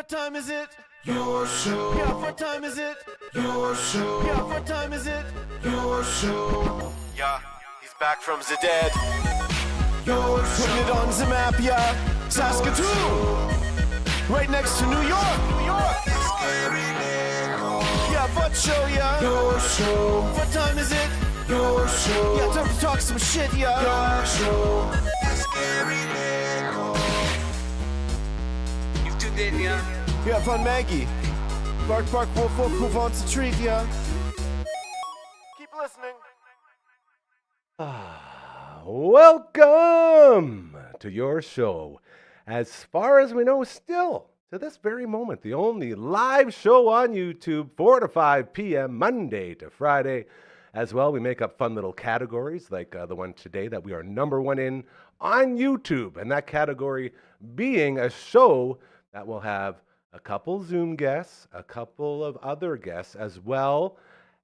What time is it? Your show. Yeah, what time is it? Your show. Yeah, what time is it? Your show. Yeah, he's back from the dead. Your show. Putting it on the map, yeah. Saskatoon. Right next to New York. New York. Yeah, what show, yeah? Your show. What time is it? Your show. Yeah, time to talk some shit, yeah. Your show. You've tuned in, yeah? Yeah, fun Maggie. Bark, bark, wolf, wolf, who wants a treat, yeah? Keep listening. Welcome to your show. As far as we know, still to this very moment, the only live show on YouTube, 4 to 5 p.m., Monday to Friday. As well, we make up fun little categories like the one today that we are number one in on YouTube. And that category being a show that will have a couple Zoom guests, a couple of other guests, as well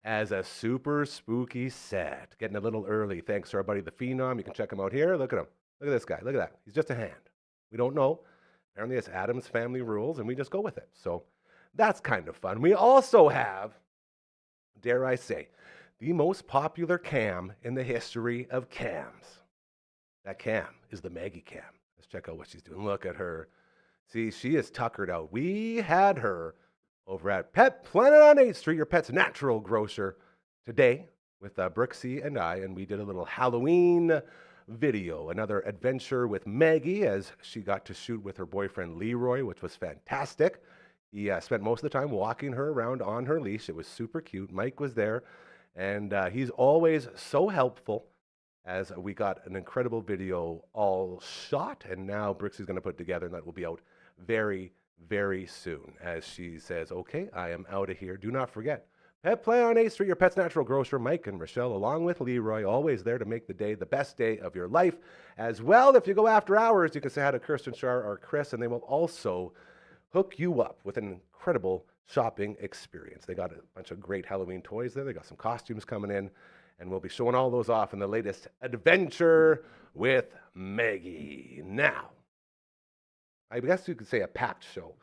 as a super spooky set. Getting a little early, thanks to our buddy the Phenom. You can check him out here. Look at him. Look at this guy. Look at that. He's just a hand. We don't know. Apparently it's Adam's family rules, and we just go with it. So that's kind of fun. We also have, dare I say, the most popular cam in the history of cams. That cam is the Maggie cam. Let's check out what she's doing. Look at her. See, she is tuckered out. We had her over at Pet Planet on 8th Street, your pet's natural grocer, today with Brooksy and I, and we did a little Halloween video, another adventure with Maggie as she got to shoot with her boyfriend Leroy, which was fantastic. He spent most of the time walking her around on her leash. It was super cute. Mike was there, and he's always so helpful as we got an incredible video all shot, and now Brooksy's going to put together, and that will be out very, very soon. As she says, okay, I am out of here. Do not forget, Pet Play on 8th Street, your pet's natural grocer, Mike and Rochelle, along with Leroy, always there to make the day the best day of your life. As well, if you go after hours, you can say hi to Kirsten Shar or Chris, and they will also hook you up with an incredible shopping experience. They got a bunch of great Halloween toys there. They got some costumes coming in, and we'll be showing all those off in the latest adventure with Maggie. Now, I guess you could say a packed show.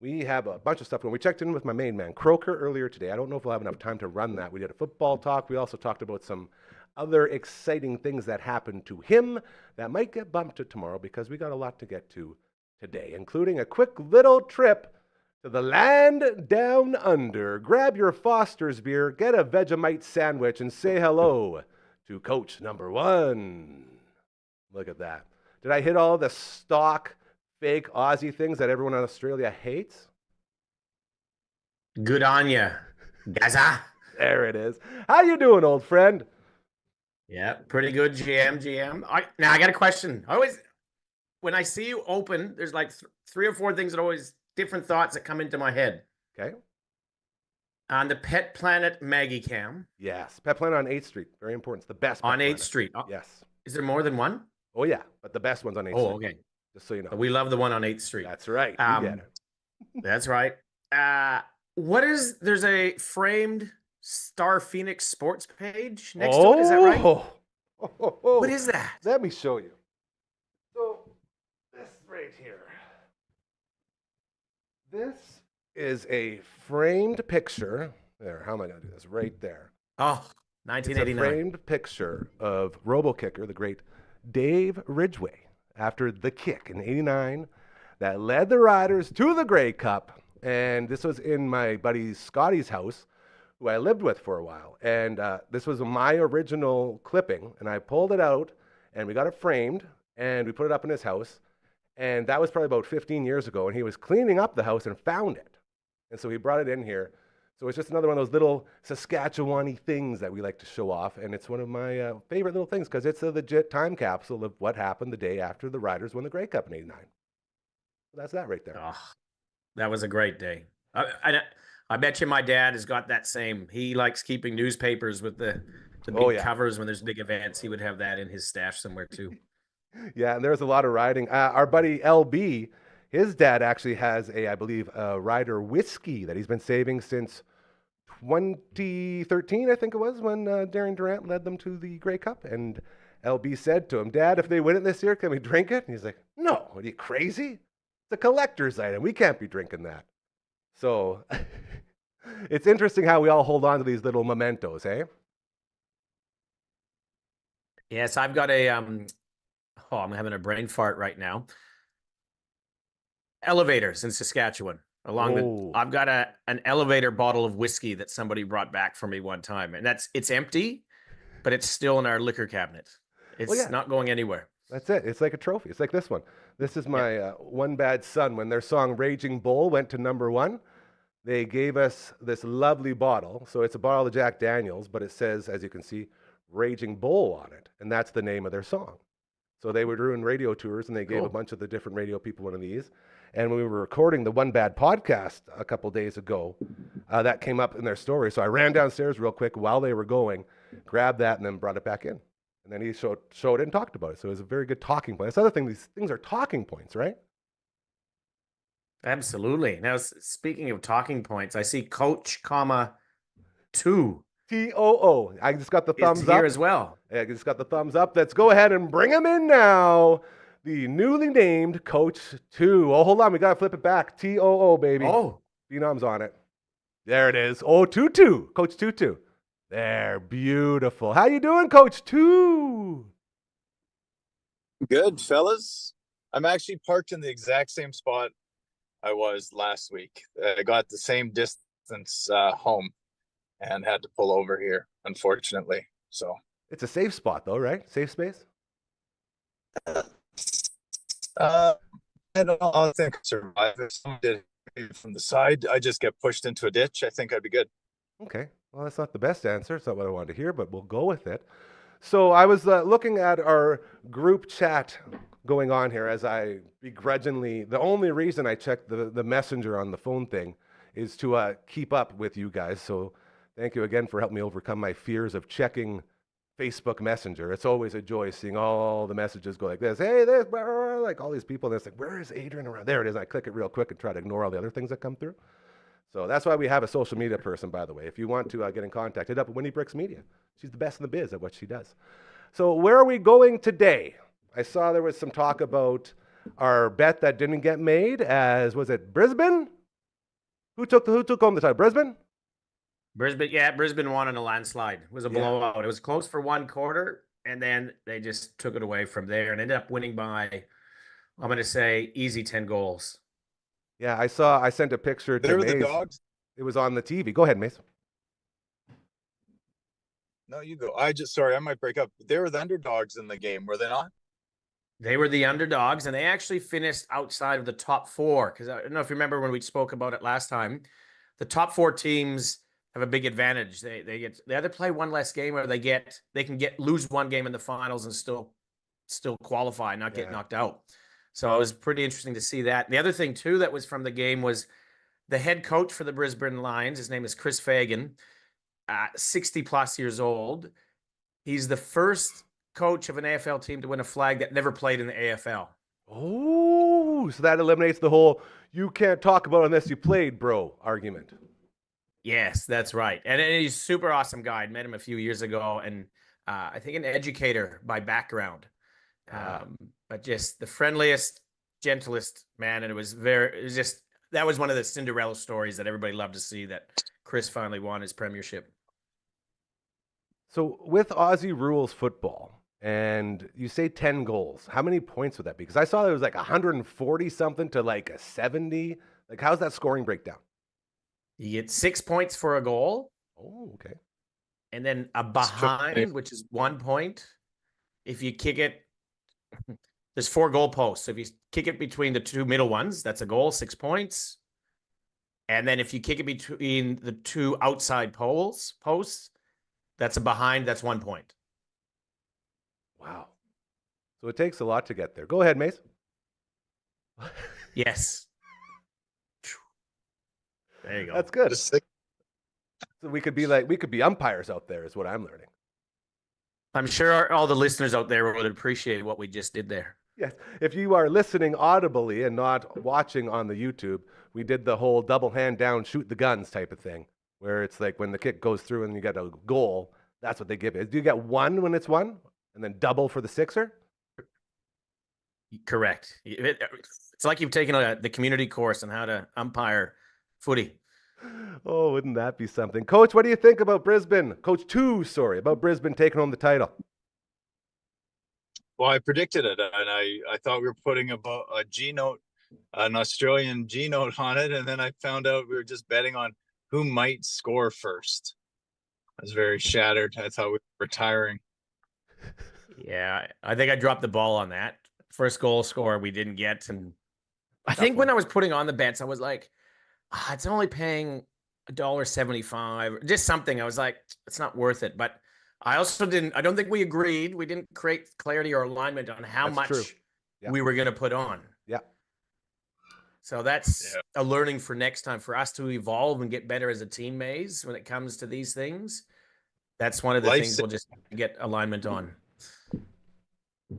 We have a bunch of stuff going. We checked in with my main man, Croker, earlier today. I don't know if we'll have enough time to run that. We did a football talk. We also talked about some other exciting things that happened to him that might get bumped to tomorrow because we got a lot to get to today, including a quick little trip to the land down under. Grab your Foster's beer, get a Vegemite sandwich, and say hello to Coach number one. Look at that. Did I hit all the stock fake Aussie things that everyone in Australia hates? Good on ya, Gaza. There it is. How you doing, old friend? Yeah, pretty good, GM. Now, I got a question. When I see you open, there's like three or four things that always, different thoughts that come into my head. Okay. On the Pet Planet Maggie cam. Yes. Pet Planet on 8th Street. Very important. It's the best. On 8th Street. Yes. Is there more than one? Oh, yeah. But the best one's on 8th Street. Oh, okay. Just so you know. We love the one on 8th Street. That's right. You get it. That's right. There's a framed Star Phoenix sports page next to it. Is that right? What is that? Let me show you. So, this right here. This is a framed picture. There, how am I going to do this? Right there. Oh, It's a 1989. framed picture of Robo-Kicker, the great Dave Ridgway, after the kick in '89 that led the Riders to the Grey Cup. And this was in my buddy Scotty's house, who I lived with for a while. And this was my original clipping, and I pulled it out, and we got it framed, and we put it up in his house. And that was probably about 15 years ago, and he was cleaning up the house and found it. And so he brought it in here. So it's just another one of those little Saskatchewan-y things that we like to show off, and it's one of my favorite little things because it's a legit time capsule of what happened the day after the Riders won the Grey Cup in '89. So that's that right there. Oh, that was a great day. I bet you my dad has got that same. He likes keeping newspapers with the big covers when there's big events. He would have that in his stash somewhere too. Yeah, and there's a lot of riding. Our buddy LB, his dad actually has I believe, a Rider whiskey that he's been saving since 2013, I think it was, when Darren Durant led them to the Grey Cup. And LB said to him, "Dad, if they win it this year, can we drink it?" And he's like, "No, are you crazy? It's a collector's item. We can't be drinking that. So it's interesting how we all hold on to these little mementos, eh? Yes, I've got a oh, I'm having a brain fart right now. Elevators in Saskatchewan. I've got an elevator bottle of whiskey that somebody brought back for me one time, and it's empty, but it's still in our liquor cabinet. It's not going anywhere. That's it. It's like a trophy. It's like this one. This is my One Bad Son. When their song Raging Bull went to #1, they gave us this lovely bottle. So it's a bottle of Jack Daniels, but it says, as you can see, Raging Bull on it. And that's the name of their song. So they were doing radio tours, and they gave a bunch of the different radio people one of these. And when we were recording the One Bad podcast a couple days ago, that came up in their story. So I ran downstairs real quick while they were going, grabbed that, and then brought it back in. And then he showed it and talked about it. So it was a very good talking point. That's the other thing. These things are talking points, right? Absolutely. Now, speaking of talking points, I see Coach, 2. TOO. I just got the thumbs up. Here as well. Yeah, I just got the thumbs up. Let's go ahead and bring him in now. The newly named Coach 2. Oh, hold on. We got to flip it back. TOO, baby. Oh. Phenom's on it. There it is. Oh, 2-2. Coach 2-2. There. Beautiful. How you doing, Coach 2? Good, fellas. I'm actually parked in the exact same spot I was last week. I got the same distance home and had to pull over here, unfortunately. So it's a safe spot, though, right? Safe space? I don't think I survive. If someone did it from the side, I just get pushed into a ditch. I think I'd be good. Okay. Well, that's not the best answer. It's not what I wanted to hear, but we'll go with it. So I was looking at our group chat going on here as I begrudgingly, the only reason I checked the messenger on the phone thing is to keep up with you guys. So thank you again for helping me overcome my fears of checking Facebook Messenger. It's always a joy seeing all the messages go like this. Hey, this, blah, blah, blah, like all these people. And it's like, where is Adrian around? There it is. I click it real quick and try to ignore all the other things that come through. So that's why we have a social media person, by the way. If you want to get in contact, hit up Winnie Bricks Media. She's the best in the biz at what she does. So where are we going today? I saw there was some talk about our bet that didn't get made was it Brisbane? Who took home the title? Brisbane? Brisbane won in a landslide. It was a blowout. It was close for one quarter, and then they just took it away from there and ended up winning by, I'm going to say, easy 10 goals. Yeah, I sent a picture to Mace. They were the Dogs? It was on the TV. Go ahead, Mace. No, you go. Sorry, I might break up. They were the underdogs in the game, were they not? They were the underdogs, and they actually finished outside of the top 4. Because I don't know if you remember when we spoke about it last time. The top 4 teams have a big advantage. They either play one less game, or they can lose one game in the finals and still qualify, not get knocked out. So it was pretty interesting to see that. The other thing too that was from the game was the head coach for the Brisbane Lions. His name is Chris Fagan, 60 plus years old. He's the first coach of an AFL team to win a flag that never played in the AFL. Oh, so that eliminates the whole "you can't talk about it unless you played, bro" argument. Yes, that's right. And he's a super awesome guy. I met him a few years ago, and I think an educator by background. But just the friendliest, gentlest man. And that was one of the Cinderella stories that everybody loved to see, that Chris finally won his premiership. So with Aussie rules football, and you say 10 goals, how many points would that be? Because I saw there was like 140 something to like a 70. Like, how's that scoring breakdown? You get 6 points for a goal. Oh, okay. And then a behind, which is 1 point. If you kick it, there's 4 goal posts. So if you kick it between the 2 middle ones, that's a goal, 6 points. And then if you kick it between the 2 outside posts, that's a behind, that's 1 point. Wow. So it takes a lot to get there. Go ahead, Mace. Yes. There you go. That's good. So we could be umpires out there is what I'm learning. I'm sure all the listeners out there would appreciate what we just did there. Yes. If you are listening audibly and not watching on the YouTube, we did the whole double hand down, shoot the guns type of thing, where it's like when the kick goes through and you get a goal, that's what they give you. Do you get 1 when it's 1 and then double for the sixer? Correct. It's like you've taken the community course on how to umpire footy. Oh, wouldn't that be something? Coach, what do you think about Brisbane? Coach 2, sorry, about Brisbane taking home the title. Well, I predicted it, and I thought we were putting a G note, an Australian G note on it, and then I found out we were just betting on who might score first. I was very shattered. I thought we were retiring. Yeah, I think I dropped the ball on that. First goal score we didn't get. And I think when I was putting on the bets, I was like, it's only paying $1.75, just something. I was like, it's not worth it. But I also I don't think we agreed. We didn't create clarity or alignment on how That's much true. Yeah. we were going to put on. Yeah. So that's a learning for next time for us to evolve and get better as a team, Maze, when it comes to these things. That's one of the things we'll just get alignment on.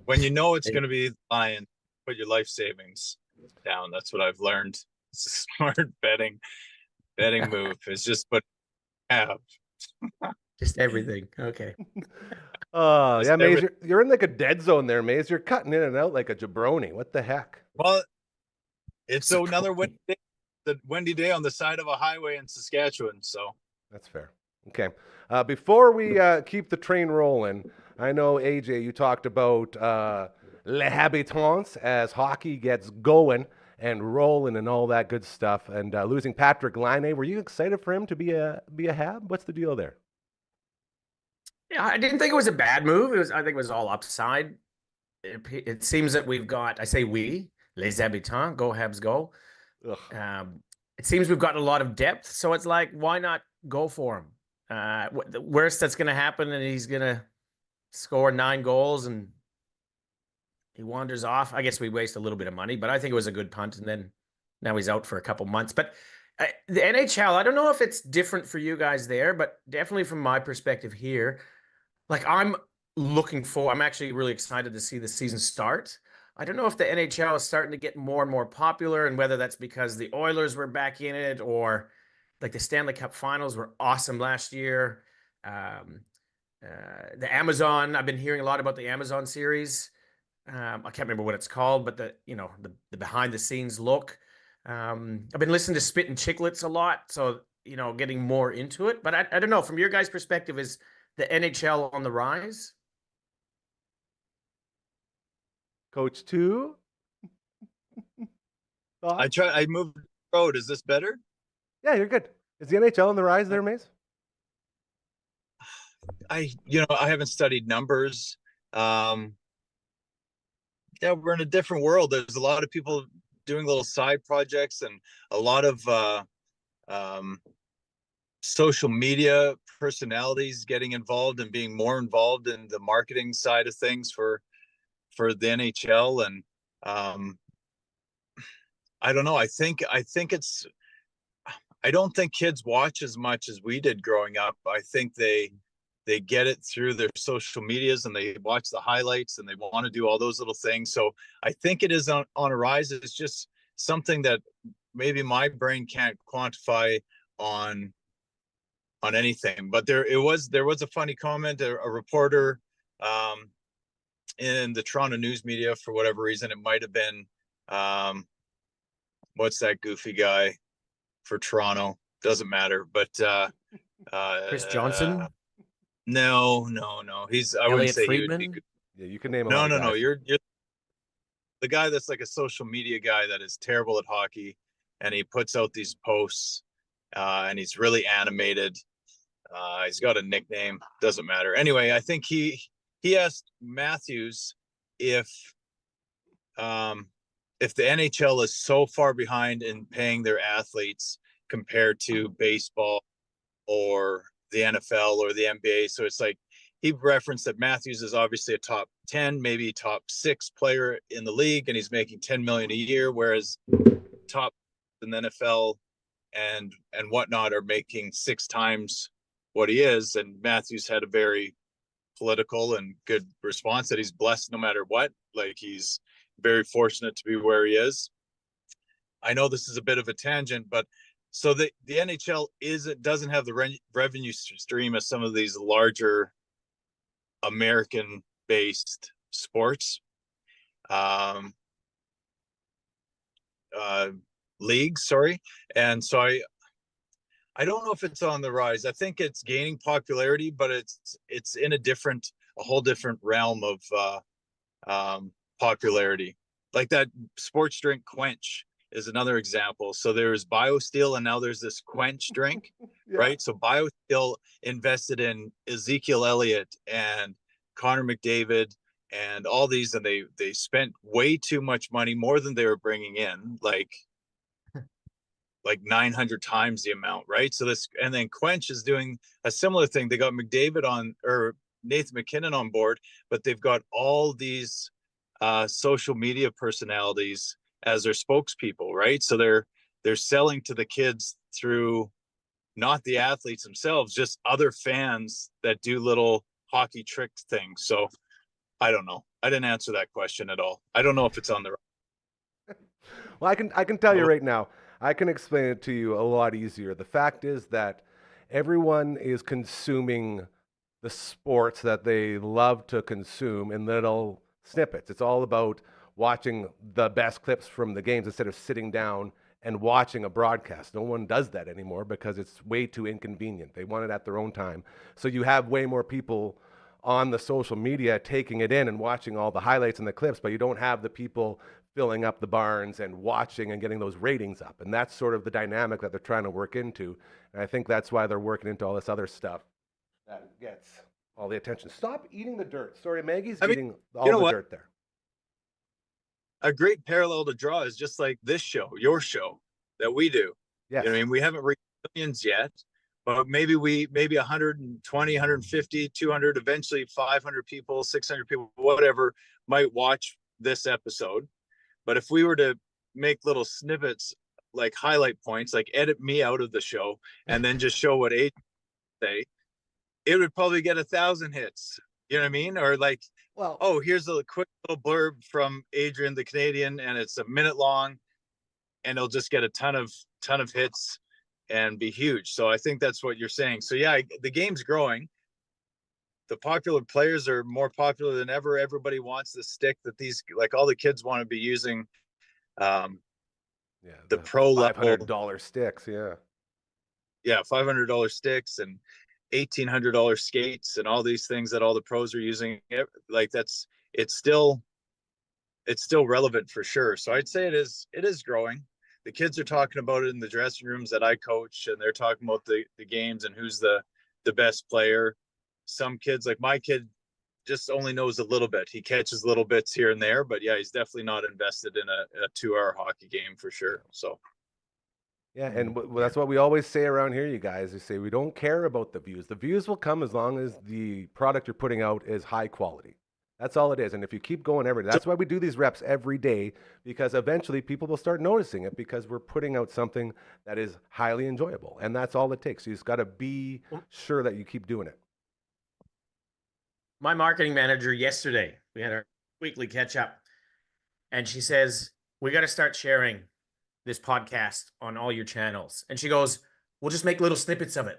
When you know it's going to be Lion, put your life savings down. That's what I've learned. It's a smart betting move. It's just but have just everything. Okay. Yeah, Maze, you're in like a dead zone there, Maze. You're cutting in and out like a jabroni. What the heck? Well, it's another windy day on the side of a highway in Saskatchewan. So that's fair. Okay. Before we keep the train rolling, I know, AJ, you talked about les habitants as hockey gets going and rolling and all that good stuff. And losing Patrick Laine, were you excited for him to be a Hab? What's the deal there? Yeah, I didn't think it was a bad move. I think it was all upside. It seems that we've got, I say we, les habitants, go Habs go. It seems we've got a lot of depth. So it's like, why not go for him? The worst that's going to happen, and he's going to score 9 goals and he wanders off. I guess we waste a little bit of money, but I think it was a good punt. And then now he's out for a couple months. But the NHL, I don't know if it's different for you guys there, but definitely from my perspective here, like I'm actually really excited to see the season start. I don't know if the NHL is starting to get more and more popular, and whether that's because the Oilers were back in it, or like the Stanley Cup Finals were awesome last year. The Amazon, I've been hearing a lot about the Amazon series. I can't remember what it's called, but the behind the scenes look. I've been listening to Spit and Chicklets a lot, so getting more into it. But I don't know, from your guys' perspective, is the NHL on the rise? Coach 2? I moved the road. Is this better? Yeah, you're good. Is the NHL on the rise there, Mace? I haven't studied numbers. Yeah, we're in a different world. There's a lot of people doing little side projects and a lot of social media personalities getting involved and being more involved in the marketing side of things for the NHL. And I don't know. I don't think kids watch as much as we did growing up. I think they get it through their social medias and they watch the highlights and they want to do all those little things. So I think it is on a rise. It's just something that maybe my brain can't quantify on anything. But there was a funny comment, a reporter in the Toronto news media, for whatever reason, it might have been what's that goofy guy for Toronto? Doesn't matter. But Chris Johnson? No. I wouldn't say Friedman? he would be. Yeah, you can name him. No. You're the guy that's like a social media guy that is terrible at hockey, and he puts out these posts, and he's really animated. He's got a nickname. Doesn't matter. Anyway, I think he asked Matthews if the NHL is so far behind in paying their athletes compared to baseball or the NFL or the NBA. So it's like he referenced that Matthews is obviously a top 10, maybe top 6 player in the league, and he's making $10 million a year, whereas top in the NFL and whatnot are making 6 times what he is. And Matthews had a very political and good response that he's blessed no matter what. Like, he's very fortunate to be where he is. I know this is a bit of a tangent, but so the NHL doesn't have the revenue stream as some of these larger American-based sports. leagues, sorry. And so I don't know if it's on the rise. I think it's gaining popularity, but it's in a whole different realm of popularity. Like that sports drink Quench is another example. So there's BioSteel and now there's this Quench drink, Yeah. right? So BioSteel invested in Ezekiel Elliott and Connor McDavid and all these, and they spent way too much money, more than they were bringing in, like 900 times the amount, right? So this, and then Quench is doing a similar thing. They got McDavid on, or Nathan McKinnon on board, but they've got all these social media personalities as their spokespeople, right? So they're selling to the kids through not the athletes themselves, just other fans that do little hockey trick things. So I don't know. I didn't answer that question at all. I don't know if it's on the right. Well, I can tell you right now, I can explain it to you a lot easier. The fact is that everyone is consuming the sports that they love to consume in little snippets. It's all about watching the best clips from the games instead of sitting down and watching a broadcast. No one does that anymore because it's way too inconvenient. They want it at their own time. So you have way more people on the social media taking it in and watching all the highlights and the clips, but you don't have the people filling up the barns and watching and getting those ratings up. And that's sort of the dynamic that they're trying to work into. And I think that's why they're working into all this other stuff that gets all the attention. Stop eating the dirt. Sorry, Maggie's eating all the dirt there. A great parallel to draw is just like this show, your show that we do. Yes. You know what I mean? We haven't reached millions yet, but maybe 120, 150, 200, eventually 500 people, 600 people, whatever, might watch this episode. But if we were to make little snippets, like highlight points, like edit me out of the show and then just show what agents say, it would probably get 1,000 hits. You know what I mean? Or like, well, oh, here's a quick little blurb from Adrian the Canadian, and it's a minute long, and it'll just get a ton of hits and be huge. So I think that's what you're saying. So yeah, the game's growing. The popular players are more popular than ever. Everybody wants the stick that these, like all the kids want to be using. The pro level $500 sticks. Yeah. Yeah. $500 sticks and $1,800 skates and all these things that all the pros are using. Like it's still relevant for sure. So I'd say it is growing. The kids are talking about it in the dressing rooms that I coach, and they're talking about the games and who's the best player. Some kids, like my kid, just only knows a little bit. He catches little bits here and there, but yeah, he's definitely not invested in a 2-hour hockey game for sure. So yeah, and that's what we always say around here, you guys. We say we don't care about the views. The views will come as long as the product you're putting out is high quality. That's all it is. And if you keep going every day, that's why we do these reps every day, because eventually people will start noticing it because we're putting out something that is highly enjoyable. And that's all it takes. You just got to be sure that you keep doing it. My marketing manager yesterday, we had our weekly catch up, and she says, we got to start sharing this podcast on all your channels. And she goes, we'll just make little snippets of it,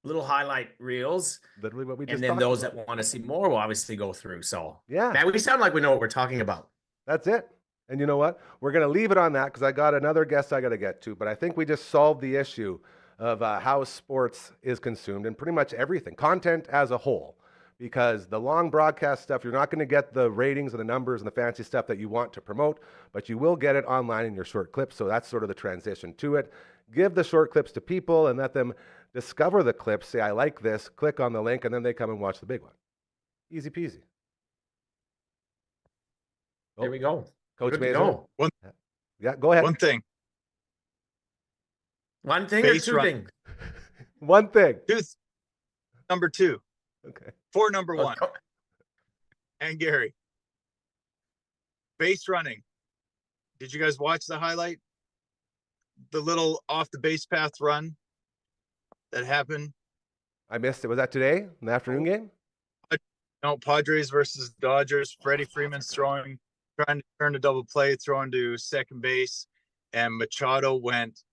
little highlight reels. Literally what we just and then those about. That want to see more will obviously go through. So yeah, man, we sound like we know what we're talking about. That's it. And you know what? We're going to leave it on that because I got another guest I got to get to. But I think we just solved the issue of how sports is consumed and pretty much everything, content as a whole. Because the long broadcast stuff, you're not going to get the ratings and the numbers and the fancy stuff that you want to promote, but you will get it online in your short clips. So that's sort of the transition to it. Give the short clips to people and let them discover the clips, say, I like this, click on the link, and then they come and watch the big one. Easy peasy. There we go. Coach Mason. Yeah, go ahead. One thing Base or two things? One thing. Number 2. Okay. For number 1. And Gary. Base running. Did you guys watch the highlight? The little off the base path run that happened? I missed it. Was that today in the afternoon game? No, Padres versus Dodgers. Freddie Freeman's trying to turn a double play, throwing to second base, and Machado went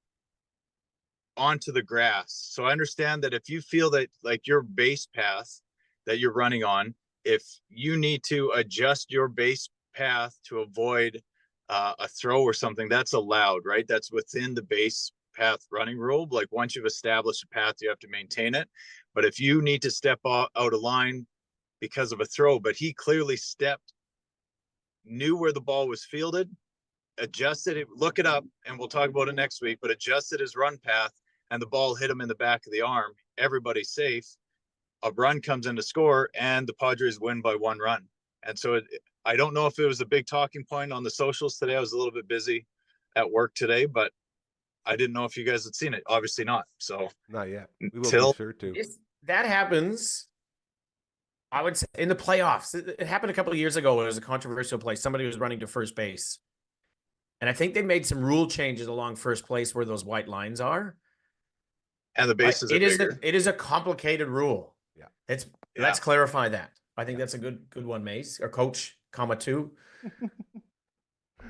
onto the grass. So I understand that if you feel that like your base path that you're running on, if you need to adjust your base path to avoid a throw or something, that's allowed, right? That's within the base path running rule. Like once you've established a path, you have to maintain it. But if you need to step out of line because of a throw, but he clearly stepped, knew where the ball was fielded, adjusted it, look it up, and we'll talk about it next week, but adjusted his run path and the ball hit him in the back of the arm, everybody's safe. A run comes in to score and the Padres win by 1 run. And so I don't know if it was a big talking point on the socials today. I was a little bit busy at work today, but I didn't know if you guys had seen it. Obviously not. So Not yet. We will be sure to. That happens, I would say, in the playoffs. It happened a couple of years ago. It was a controversial play. Somebody was running to first base. And I think they made some rule changes along first place where those white lines are. And the bases are bigger. It is a complicated rule. Yeah. Let's clarify that. I think that's a good one, Mace, or Coach, (2).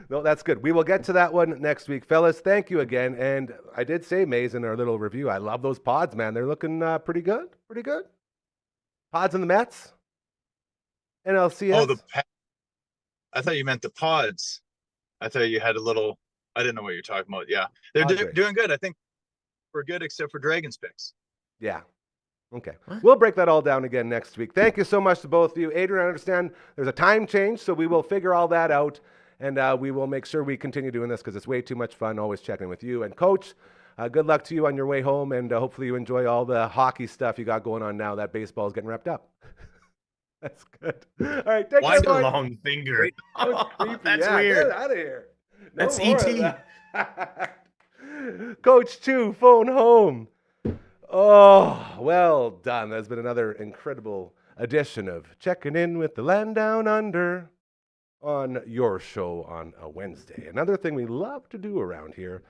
No, that's good. We will get to that one next week. Fellas, thank you again. And I did say, Maze, in our little review, I love those pods, man. They're looking pretty good. Pretty good. Pods and the Mets. NLCS. Oh, I thought you meant the pods. I thought you had a little, I didn't know what you're talking about. Yeah. They're doing good. I think we're good except for Dragons picks. Yeah. Okay. We'll break that all down again next week. Thank you so much to both of you. Adrian, I understand there's a time change, so we will figure all that out, and we will make sure we continue doing this because it's way too much fun always checking with you. And Coach, good luck to you on your way home, and hopefully you enjoy all the hockey stuff you got going on now that baseball is getting wrapped up. That's good. All right. Take Why care, the long finger? That's yeah, weird. Get out of here. No That's more of ET. that. Coach 2, phone home. Oh, well done. That's been another incredible edition of Checking In with the Land Down Under on your show on a Wednesday. Another thing we love to do around here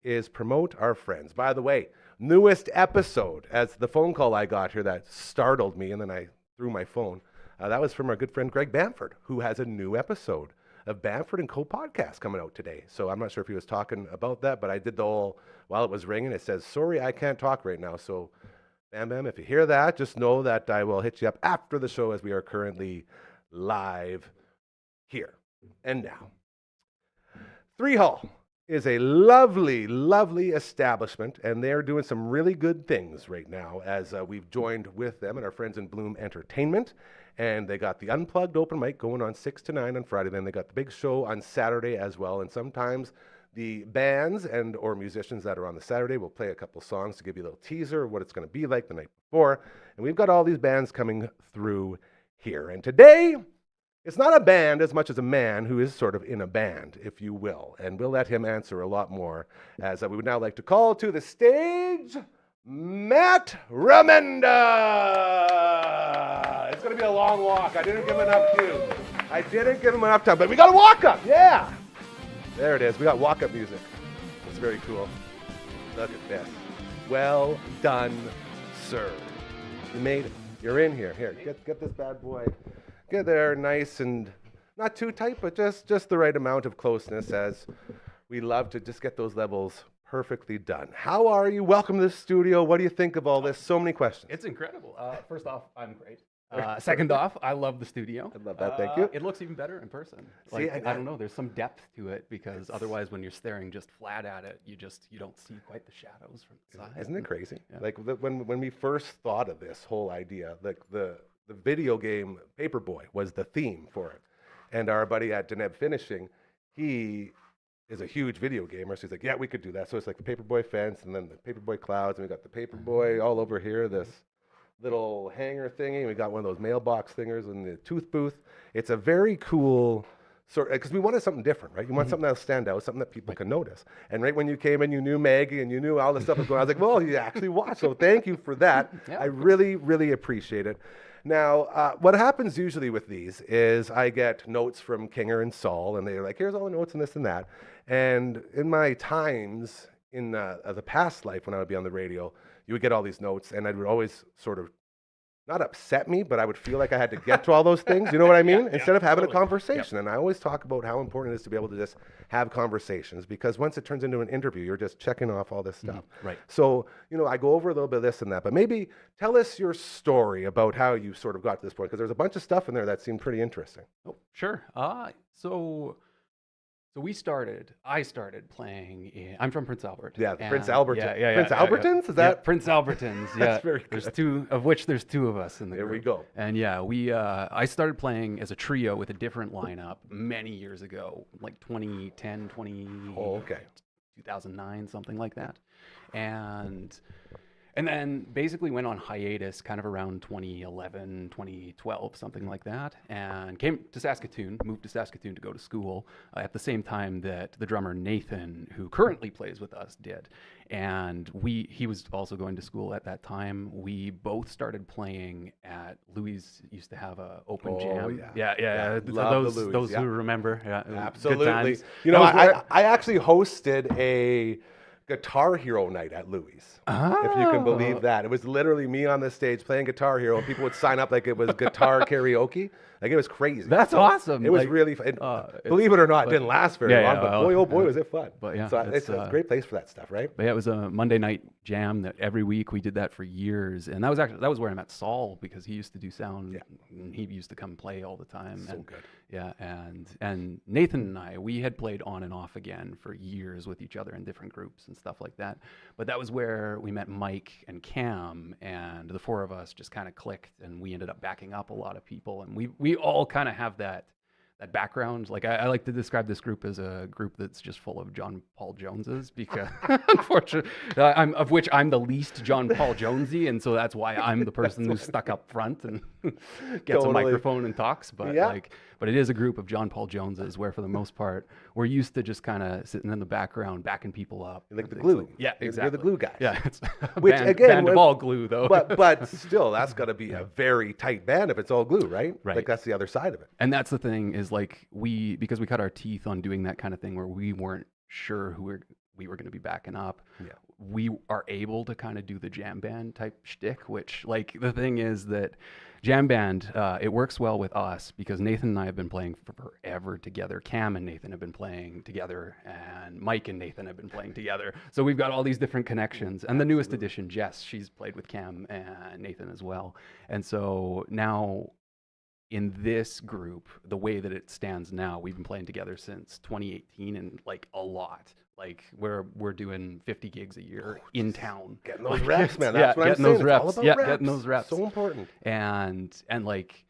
is promote our friends. By the way, newest episode, as the phone call I got here that startled me, and then I threw my phone. That was from our good friend Greg Bamford, who has a new episode of Bamford & Co. podcast coming out today. So I'm not sure if he was talking about that, but I did the whole, while it was ringing, it says, sorry, I can't talk right now. So Bam, if you hear that, just know that I will hit you up after the show as we are currently live here and now. 3 Hall is a lovely, lovely establishment, and they're doing some really good things right now as we've joined with them and our friends in Bloom Entertainment. And they got the Unplugged open mic going on 6 to 9 on Friday. Then they got the big show on Saturday as well. And sometimes the bands and or musicians that are on the Saturday will play a couple songs to give you a little teaser of what it's going to be like the night before. And we've got all these bands coming through here. And today, it's not a band as much as a man who is sort of in a band, if you will. And we'll let him answer a lot more as we would now like to call to the stage Matt Remenda. It's going to be a long walk. I didn't give him enough time, but we got a walk-up. Yeah. There it is. We got walk-up music. It's very cool. Look at this. Well done, sir. You made it. You're in here. Here, get this bad boy. Get there nice and not too tight, but just the right amount of closeness as we love to just get those levels perfectly done. How are you? Welcome to the studio. What do you think of all this? So many questions. It's incredible. First off, I'm great. Second off, I love the studio. I love that. Thank you. It looks even better in person. See, I don't know. There's some depth to it because otherwise, when you're staring just flat at it, you don't see quite the shadows from the side. Isn't it crazy? Yeah. Like when we first thought of this whole idea, like the video game Paperboy was the theme for it, and our buddy at Deneb Finishing, he is a huge video gamer, so he's like, yeah, we could do that. So it's like the Paperboy fence, and then the Paperboy clouds, and we got the Paperboy all over here, this little hanger thingy, and we got one of those mailbox thingers in the tooth booth. It's a very cool sort, because we wanted something different, right? You want something that'll stand out, something that people can notice. And right when you came in, you knew Maggie, and you knew all the stuff was going on. I was like, well, you actually watched, so thank you for that. Yeah, I really, really appreciate it. Now, what happens usually with these is I get notes from Kinger and Saul, and they're like, here's all the notes and this and that. And in my times in the past life when I would be on the radio, you would get all these notes, and I would always sort of, not upset me, but I would feel like I had to get to all those things. You know what I mean? Instead of having a conversation. And I always talk about how important it is to be able to just have conversations, because once it turns into an interview, you're just checking off all this stuff. Right. So, I go over a little bit of this and that, but maybe tell us your story about how you sort of got to this point, because there's a bunch of stuff in there that seemed pretty interesting. Oh, sure. So So I started playing I'm from Prince Albert. Yeah, Prince and- Alberton. Yeah, Prince Albertons? Is that? Prince Albertons, yeah. That's very There's good. two, of which there's two of us in the There we group. go. And yeah, I started playing as a trio with a different lineup many years ago, like 2010, Oh, okay. 2009, something like that. And then basically went on hiatus kind of around 2011, 2012, something like that, and came to Saskatoon, moved to Saskatoon to go to school at the same time that the drummer Nathan, who currently plays with us, did. And he was also going to school at that time. We both started playing at Louis used to have a open jam. Yeah. Love the Louis, Those yeah. who remember, yeah, Absolutely. good times. You know, That was where- I actually hosted a Guitar Hero night at Louis. If you can believe that. It was literally me on the stage playing Guitar Hero, and people would sign up like it was guitar karaoke. Like, it was crazy. That's awesome. It was Like, really fun. Believe it or not, it didn't last very long, but boy, oh boy, was it fun. But yeah, so it's a great place for that stuff, right? But yeah, it was a Monday night jam that every week we did that for years, and that was where I met Saul, because he used to do sound, and he used to come play all the time. So and, good. Yeah, and Nathan and I, we had played on and off again for years with each other in different groups and stuff like that. But that was where we met Mike and Cam, and the four of us just kind of clicked, and we ended up backing up a lot of people, and we all kind of have that background. Like, I like to describe this group as a group that's just full of John Paul Joneses, because unfortunately, of which I'm the least John Paul Jonesy, and so that's why I'm the person who's stuck up front and gets a microphone and talks. But but it is a group of John Paul Joneses where, for the most part, we're used to just kind of sitting in the background, backing people up. Like the glue. Yeah, exactly. You're the glue guys. Yeah, it's a Which, again, band of all glue, though. But still, that's got to be a very tight band if it's all glue, right? Right. Like, that's the other side of it. And that's the thing, is like, because we cut our teeth on doing that kind of thing where we weren't sure who we were going to be backing up. Yeah. We are able to kind of do the jam band type shtick, which, like, the thing is that jam band, it works well with us because Nathan and I have been playing for forever together. Cam and Nathan have been playing together, and Mike and Nathan have been playing together. So we've got all these different connections. And the newest addition, Jess, she's played with Cam and Nathan as well. And so now, in this group, the way that it stands now, we've been playing together since 2018, and like a lot. Like, we're doing 50 gigs a year in town. Getting those reps, man. That's what I'm saying. Those reps. It's all about reps. Getting those reps. So important. And like,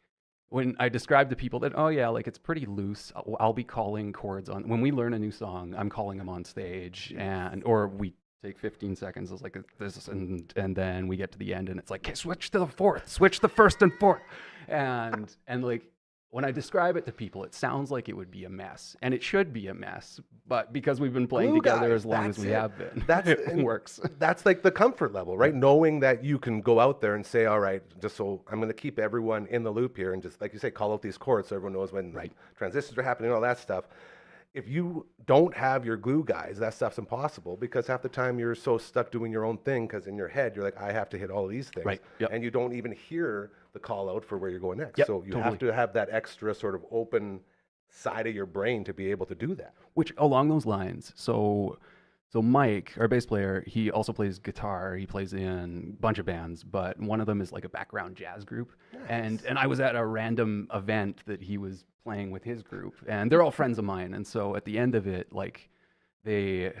when I describe to people that, like, it's pretty loose, I'll be calling chords on, when we learn a new song, I'm calling them on stage, or we take 15 seconds. It's like this, and then we get to the end, and it's like, okay, switch to the fourth, switch the first and fourth, and like, when I describe it to people, it sounds like it would be a mess, and it should be a mess, but because we've been playing Glue together guys, as long as that's we it. have been, it works. That's like the comfort level, right? Knowing that you can go out there and say, all right, just so I'm going to keep everyone in the loop here, and just, like you say, call out these chords so everyone knows when transitions are happening, all that stuff. If you don't have your glue guys, that stuff's impossible, because half the time you're so stuck doing your own thing, because in your head you're like, I have to hit all these things, and you don't even hear the call out for where you're going next. So you have to have that extra sort of open side of your brain to be able to do that. Which, along those lines, so Mike, our bass player, he also plays guitar. He plays in a bunch of bands, but one of them is like a background jazz group. Nice. And I was at a random event that he was playing with his group, and they're all friends of mine. And so at the end of it, like, they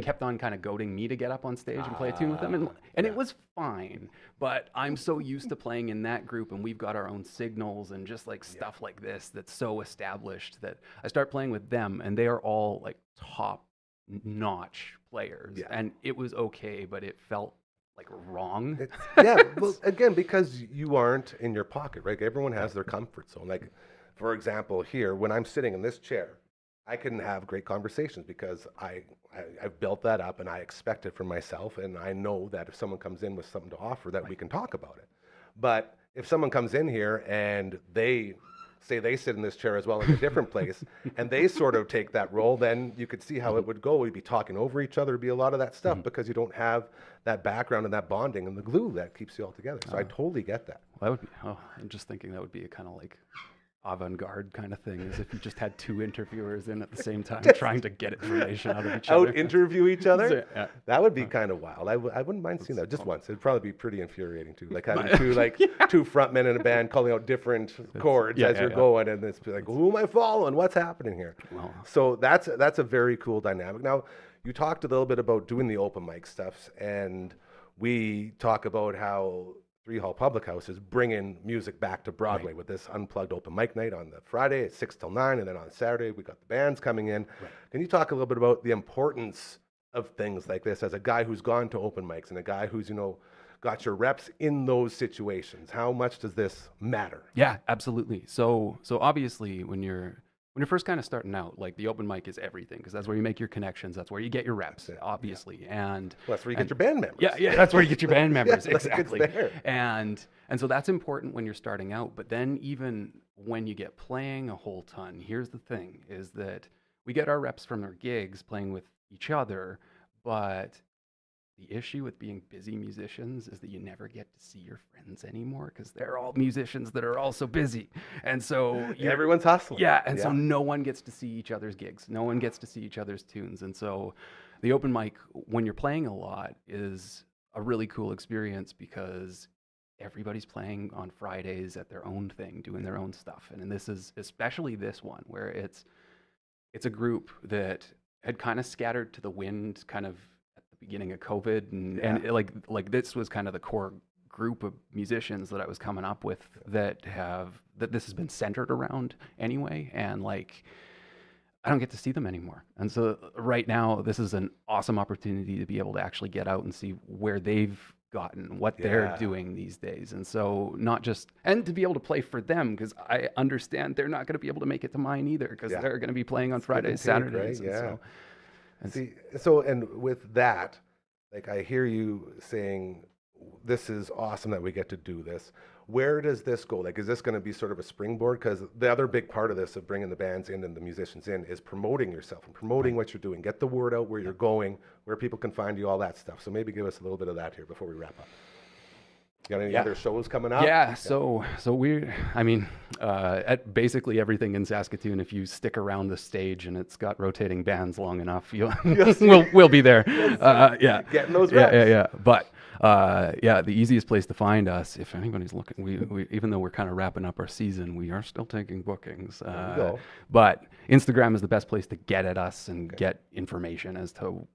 kept on kind of goading me to get up on stage and play a tune with them, and it was fine. But I'm so used to playing in that group, and we've got our own signals and just like stuff like this that's so established, that I start playing with them, and they are all like top-notch players, and it was okay, but it felt like wrong. Well, again, because you aren't in your pocket, right? Everyone has their comfort zone. Like, for example, here, when I'm sitting in this chair, I can have great conversations because I've built that up, and I expect it from myself, and I know that if someone comes in with something to offer, that we can talk about it. But if someone comes in here and they say they sit in this chair as well in a different place, and they sort of take that role, then you could see how it would go. We'd be talking over each other, it'd be a lot of that stuff, because you don't have that background and that bonding and the glue that keeps you all together. So I totally get that. That would be, I'm just thinking that would be a kind of like avant-garde kind of thing, as if you just had two interviewers in at the same time trying to get information out of each other. Out interview each other? So, yeah. That would be kind of wild. I wouldn't mind seeing that just once. It'd probably be pretty infuriating too. Like having two frontmen in a band calling out different chords as you're going, and it's like, who am I following? What's happening here? Well, So that's a very cool dynamic. Now, you talked a little bit about doing the open mic stuff, and we talk about how Three Hall Public House is bringing music back to Broadway with this unplugged open mic night on the Friday at 6 till 9, and then on Saturday we got the bands coming in. Right. Can you talk a little bit about the importance of things like this as a guy who's gone to open mics and a guy who's, got your reps in those situations? How much does this matter? Yeah, absolutely. So obviously when you're first kind of starting out, like the open mic is everything, because that's where you make your connections. That's where you get your reps, obviously. And that's where you get your band members. Yeah, that's where you get your band members. Exactly. It's there. And so that's important when you're starting out. But then even when you get playing a whole ton, here's the thing, is that we get our reps from our gigs playing with each other, but the issue with being busy musicians is that you never get to see your friends anymore, because they're all musicians that are also busy. And so everyone's hustling. Yeah, and so no one gets to see each other's gigs. No one gets to see each other's tunes. And so the open mic, when you're playing a lot, is a really cool experience, because everybody's playing on Fridays at their own thing, doing their own stuff. And this is especially this one, where it's a group that had kind of scattered to the wind kind of beginning of COVID, and like this was kind of the core group of musicians that I was coming up with that this has been centered around anyway, and like I don't get to see them anymore. And so right now this is an awesome opportunity to be able to actually get out and see where they've gotten, what they're doing these days. And so and to be able to play for them, because I understand they're not going to be able to make it to mine either, because they're going to be playing on Fridays, Saturdays. Right? And with that, like I hear you saying, this is awesome that we get to do this. Where does this go? Like, is this going to be sort of a springboard? Because the other big part of this, of bringing the bands in and the musicians in, is promoting yourself and promoting what you're doing. Get the word out where you're going, where people can find you, all that stuff. So maybe give us a little bit of that here before we wrap up. You got any other shows coming up? Yeah, so at basically everything in Saskatoon, if you stick around the stage and it's got rotating bands long enough, we'll be there. Getting those reps. Yeah. But the easiest place to find us, if anybody's looking, we even though we're kind of wrapping up our season, we are still taking bookings. But Instagram is the best place to get at us and get information as to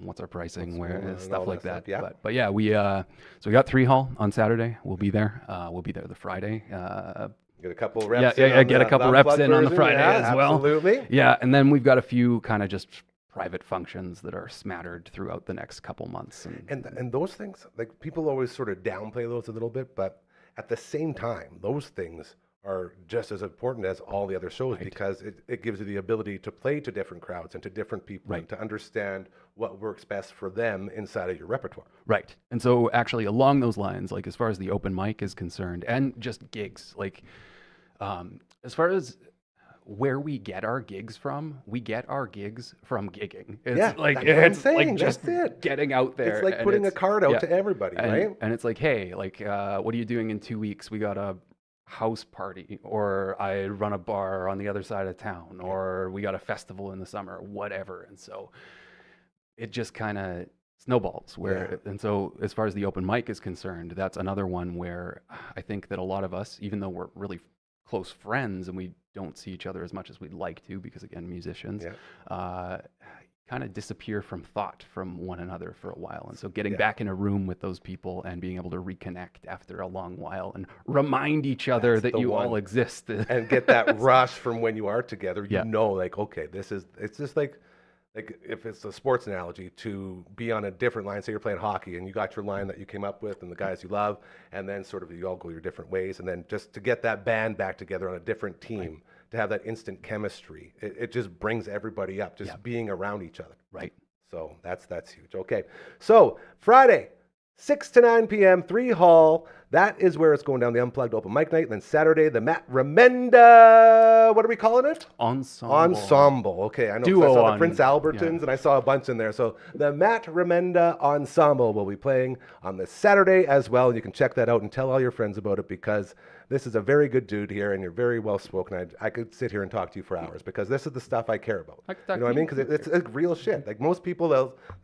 what's our pricing, stuff like that. But yeah, we got 3 Hall on Saturday. We'll be there. We'll be there the Friday. Get a couple of reps. Get a couple reps in on the Friday as well. Absolutely. Yeah, and then we've got a few kind of just private functions that are smattered throughout the next couple months. And those things, like people always sort of downplay those a little bit, but at the same time, those things are just as important as all the other shows, because it gives you the ability to play to different crowds and to different people and to understand what works best for them inside of your repertoire. Right. And so actually along those lines, like as far as the open mic is concerned and just gigs, like as far as where we get our gigs from, we get our gigs from gigging. It's like just getting out there. It's like putting a card out to everybody, right? And it's like, hey, like what are you doing in 2 weeks? We got a house party, or I run a bar on the other side of town, or we got a festival in the summer, whatever. And so it just kind of snowballs and so as far as the open mic is concerned, that's another one where I think that a lot of us, even though we're really close friends and we don't see each other as much as we'd like to, because again, musicians, kind of disappear from thought from one another for a while. And so getting back in a room with those people and being able to reconnect after a long while and remind each other that you all exist. And get that rush from when you are together, like, okay, it's just like if it's a sports analogy, to be on a different line. Say you're playing hockey and you got your line that you came up with and the guys you love, and then sort of you all go your different ways. And then just to get that band back together on a different team, to have that instant chemistry, it just brings everybody up, just being around each other. Right. So that's huge. Okay. So Friday, 6 to 9 p.m., 3 Hall. That is where it's going down, the Unplugged Open Mic Night. And then Saturday, the Matt Remenda, what are we calling it? Ensemble. Okay, I know 'cause I saw the Prince Albertons and I saw a bunch in there. So the Matt Remenda Ensemble will be playing on this Saturday as well. And you can check that out and tell all your friends about it because this is a very good dude here and you're very well spoken. I could sit here and talk to you for hours because this is the stuff I care about. You know what I mean? Because it's real shit. Like most people,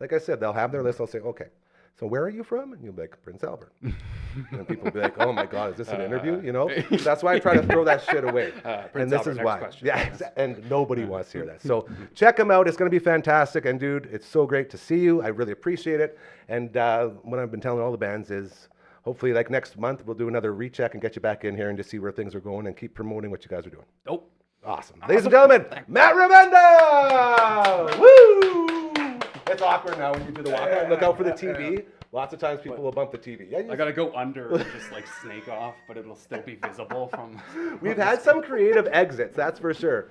like I said, they'll have their list. They'll say, okay, so where are you from? And you'll be like, Prince Albert. And people will be like, oh my God, is this an interview? You know? That's why I try to throw that shit away. And this is why. Yeah, and nobody wants to hear that. So check them out. It's going to be fantastic. And dude, it's so great to see you. I really appreciate it. And what I've been telling all the bands is hopefully like next month, we'll do another recheck and get you back in here and just see where things are going and keep promoting what you guys are doing. Oh, awesome. Ladies and gentlemen, Matt Remenda! Woo! It's awkward now when you do the walk out. Look out for the TV. Lots of times people will bump the TV. Yeah, I gotta go under and just like snake off, but it'll still be visible from. We've had some creative exits, that's for sure.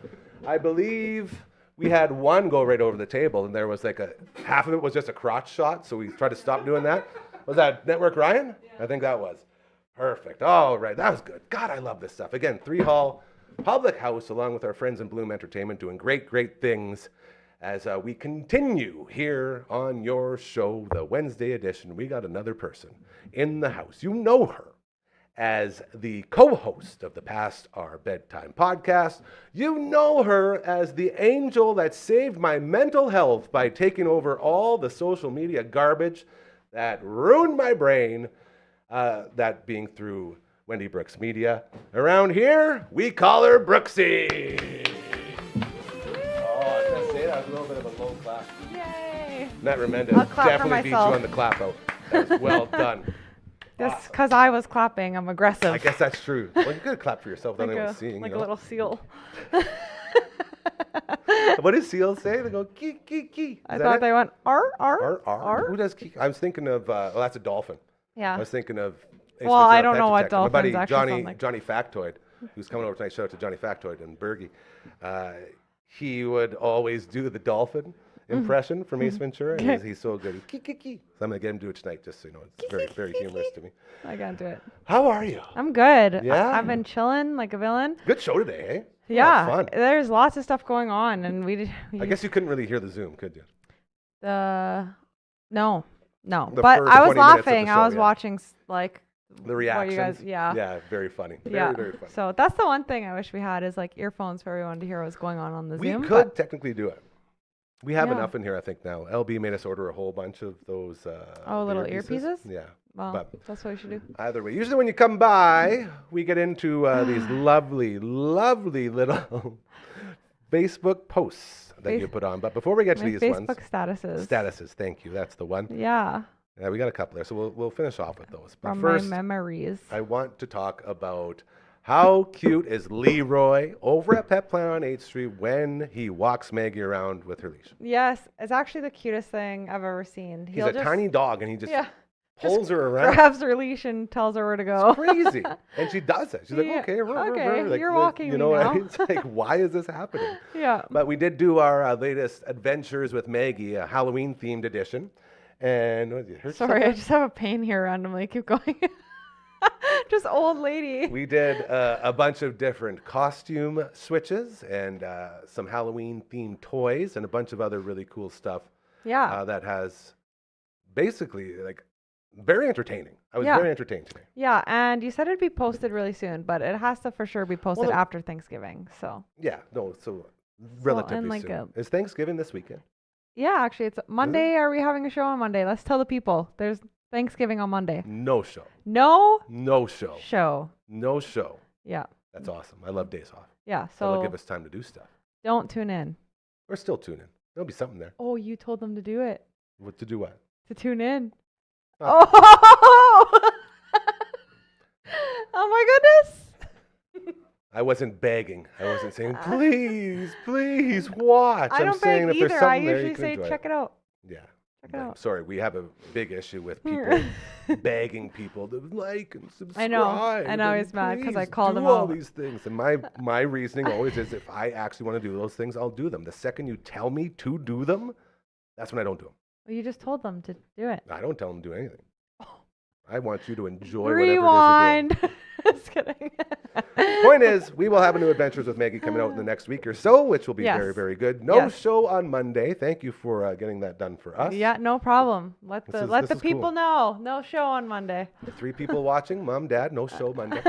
I believe we had one go right over the table, and there was like half of it was just a crotch shot, so we tried to stop doing that. Was that Network Ryan? Yeah. I think that was. Perfect. All right, that was good. God, I love this stuff. Again, 3 Hall, Public House, along with our friends in Bloom Entertainment, doing great, great things. As we continue here on your show, the Wednesday edition, we got another person in the house. You know her as the co-host of the Past Our Bedtime podcast. You know her as the angel that saved my mental health by taking over all the social media garbage that ruined my brain, that being through Wendy Brooks Media. Around here, we call her Brooksy. A little bit of a low clap. Yay! Matt Remenda definitely beat you on the clap out. That was well done. Just because I was clapping, I'm aggressive. I guess that's true. Well, you could clap for yourself without anyone seeing. Like a little seal. What does seals say? They go kee kee kee. I thought they went ar ar ar. Who does kee? I was thinking of. Well, that's a dolphin. Yeah. I was thinking of. Well, I don't know what dolphins My buddy actually sound like. Johnny Factoid, who's coming over tonight. Shout out to Johnny Factoid and Bergie. He would always do the dolphin impression from Ace Ventura, and he's so good. So I'm going to get him to do it tonight, just so you know. It's very, very humorous to me. I can't do it. How are you? I'm good. Yeah? I've been chilling like a villain. Good show today, eh? Yeah. Fun. There's lots of stuff going on, and I guess you couldn't really hear the Zoom, could you? No. The But I 20 minutes of was the laughing. show, I was yeah. watching like The reactions. you guys, yeah. Yeah, very funny. Yeah. Very funny. So that's the one thing I wish we had is like earphones for everyone to hear what's going on the We Zoom. could technically do it. We have Yeah. enough in here, I think, now. LB made us order a whole bunch of those little earpieces? Yeah. Well, But that's what we should do. either way, usually when you come by, we get into these lovely, lovely little Facebook posts that you put on. But before we get to My these Facebook ones, statuses, thank you. That's the one. Yeah. Yeah, we got a couple there, so we'll finish off with those. But From first, my memories. I want to talk about how cute is Leroy over at Pet Plan on 8th Street when he walks Maggie around with her leash. Yes, it's actually the cutest thing I've ever seen. He's a tiny dog, and he just pulls her around. Grabs her leash and tells her where to go. It's crazy. And she does it. She's like, okay, like, you're walking you know, me now. It's like, why is this happening? Yeah. But we did do our latest Adventures with Maggie, a Halloween-themed edition. And what did you hurt Sorry, yourself? I just have a pain here randomly. Keep going. Just old lady. We did a bunch of different costume switches and some Halloween-themed toys and a bunch of other really cool stuff. Yeah. That has basically like very entertaining. I was Yeah. very entertained today. Yeah, and you said it'd be posted really soon, but it has to for sure be posted after Thanksgiving. So. Yeah, no, so relatively like soon. Is Thanksgiving this weekend? Yeah, actually, it's Monday. Are we having a show on Monday? Let's tell the people. There's Thanksgiving on Monday. No show. No show. show. No show. Yeah. That's awesome. I love days off. Yeah, That'll so give us time to do stuff. don't tune in. Or still tune in. There'll be something there. Oh, you told them to do it. What to do what? To tune in. Oh. Oh! Oh my goodness. I wasn't begging. I wasn't saying, please watch. I I'm don't saying beg if there's either. I something there, you usually can say enjoy check it. it out. Yeah. Check it out. Sorry, we have a big issue with people begging people to like and subscribe. I know he's mad because I called him do all out. these things. And my reasoning always is if I actually want to do those things, I'll do them. The second you tell me to do them, that's when I don't do them. Well, you just told them to do it. I don't tell them to do anything. I want you to enjoy whatever it is you're doing. Rewind. Just kidding. Point is, we will have a new Adventures with Maggie coming out in the next week or so, which will be Yes. very, very good. No Yes. show on Monday. Thank you for getting that done for us. Yeah, no problem. Let This the is people cool. know. No show on Monday. The 3 people watching, Mom, Dad, no show Monday.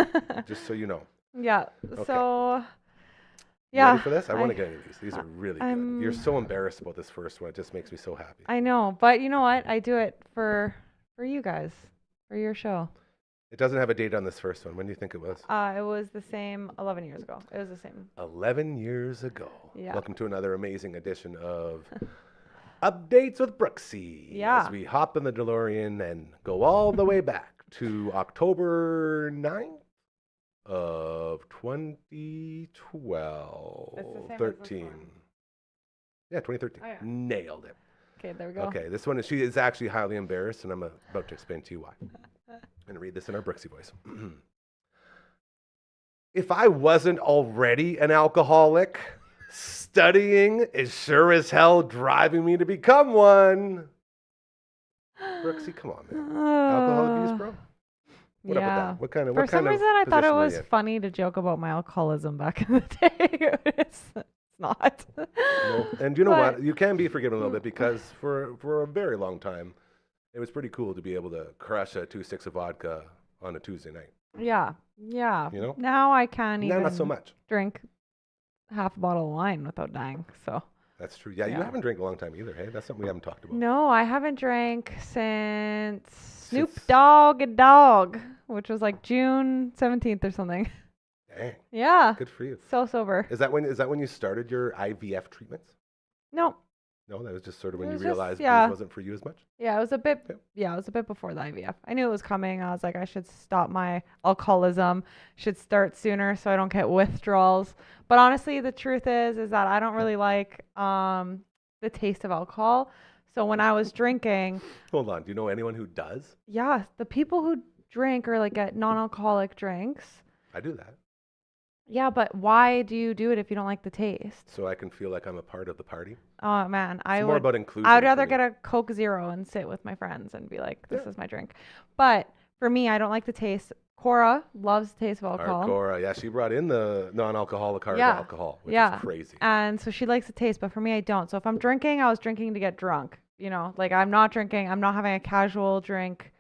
Just so you know. Yeah. Okay. So You yeah. ready for this? I want to get into these. These are really good. You're I'm- so embarrassed about this first one. It just makes me so happy. I know, but you know what? I do it for you guys, for your show. It doesn't have a date on this first one. When do you think it was? It was the same 11 years ago. It was the same. 11 years ago. Yeah. Welcome to another amazing edition of Updates with Brooksy. Yeah. As we hop in the DeLorean and go all the way back to October 9th of 2012. It's the same as this 13. one. Yeah, 2013. Oh, yeah. Nailed it. Okay, there we go. Okay, this one, she is actually highly embarrassed, and I'm about to explain to you why. I'm going to read this in our Brooksy voice. If I wasn't already an alcoholic, studying is sure as hell driving me to become one. Brooksy, come on, man. Alcohol abuse, bro? What up with Yeah. that? What kind of For some reason, I thought it position are was you in? funny to joke about my alcoholism back in the day. It's not. No. And you know But- what? You can be forgiven a little bit because for a very long time, it was pretty cool to be able to crush a 2 sticks of vodka on a Tuesday night. Yeah, yeah. You know? Now I can't Now, even not so much. drink half a bottle of wine without dying. So That's true. Yeah, you Yeah. haven't drank a long time either, hey? That's something we haven't talked about. no, I haven't drank since Snoop Since- Dogg, which was like June 17th or something. Dang, Yeah, good for you. so sober. Is that when you started your IVF treatments? No, No, that was just sort of It when you was just- realized yeah. booze wasn't for you as much. yeah, it was a bit. Yep. Yeah, it was a bit before the IVF. I knew it was coming. I was like, I should stop my alcoholism. Should start sooner so I don't get withdrawals. But honestly, the truth is that I don't really like the taste of alcohol. So when I was drinking, Hold on. Do you know anyone who does? yeah, the people who drink or like get non-alcoholic drinks. I do that, Yeah, but why do you do it if you don't like the taste? so I can feel like I'm a part of the party. Oh man, It's I more would. about inclusion. I would for rather me. get a Coke Zero and sit with my friends and be like, "This Yeah. is my drink." But for me, I don't like the taste. Cora loves the taste of alcohol, Cora, yeah, she brought in the non-alcoholic hard Yeah. alcohol, which Yeah. is crazy. and so she likes the taste. But for me, I don't. So if I'm drinking, I was drinking to get drunk. You know, like I'm not drinking. I'm not having a casual drink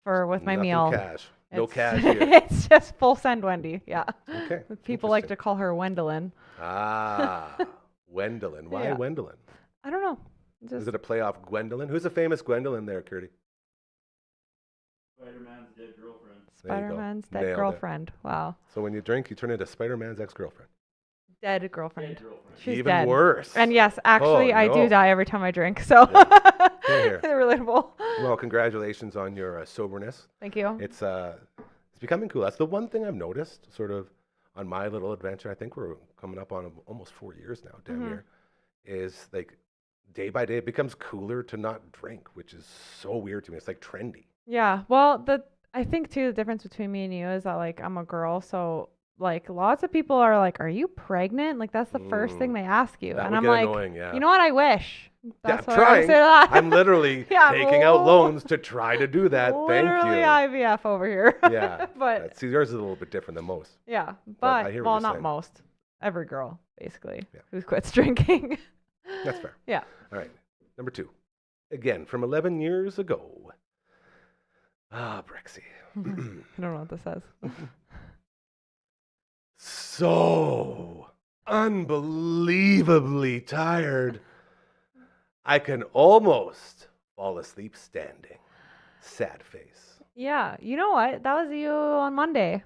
with my Nothing meal. Cash. No It's- cash here. It's just full send Wendy. Yeah. Okay. People like to interesting. call her Wendelin. Ah, Gwendolyn. Why Yeah. Gwendolyn? I don't know. Is Just it a play off Gwendolyn? Who's a famous Gwendolyn there, Curdy? Spider-Man's dead girlfriend. There you go. Spider-Man's dead Nailed it. girlfriend. Wow. So when you drink, you turn into Spider-Man's ex-girlfriend. Dead girlfriend. Dead girlfriend. She's Even dead. worse. And yes, actually, I no. do die every time I drink. So Here, here. relatable. Well, congratulations on your soberness. Thank you. It's becoming cool. That's the one thing I've noticed, sort of, on my little adventure. I think we're coming up on almost 4 years now, damn Mhm. near. Is like day by day it becomes cooler to not drink, which is so weird to me. It's like trendy. Yeah. Well, I think too the difference between me and you is that like I'm a girl, so like lots of people are like, "Are you pregnant?" Like that's the first thing they ask you, That and would I'm get like, annoying. Yeah. you know what? I wish. That's I'm what I trying. say to that. I'm literally Yeah, taking out oh. loans to try to do that. Literally Thank you. IVF over here. Yeah. but See, yours is a little bit different than most. yeah, I but hear what well, you're not saying. most. Every girl basically Yeah. who quits drinking. That's fair. Yeah. All right. Number 2. Again, from 11 years ago. Ah, Brexy. I don't know what this says. So unbelievably tired. I can almost fall asleep standing. Sad face. Yeah, you know what? That was you on Monday.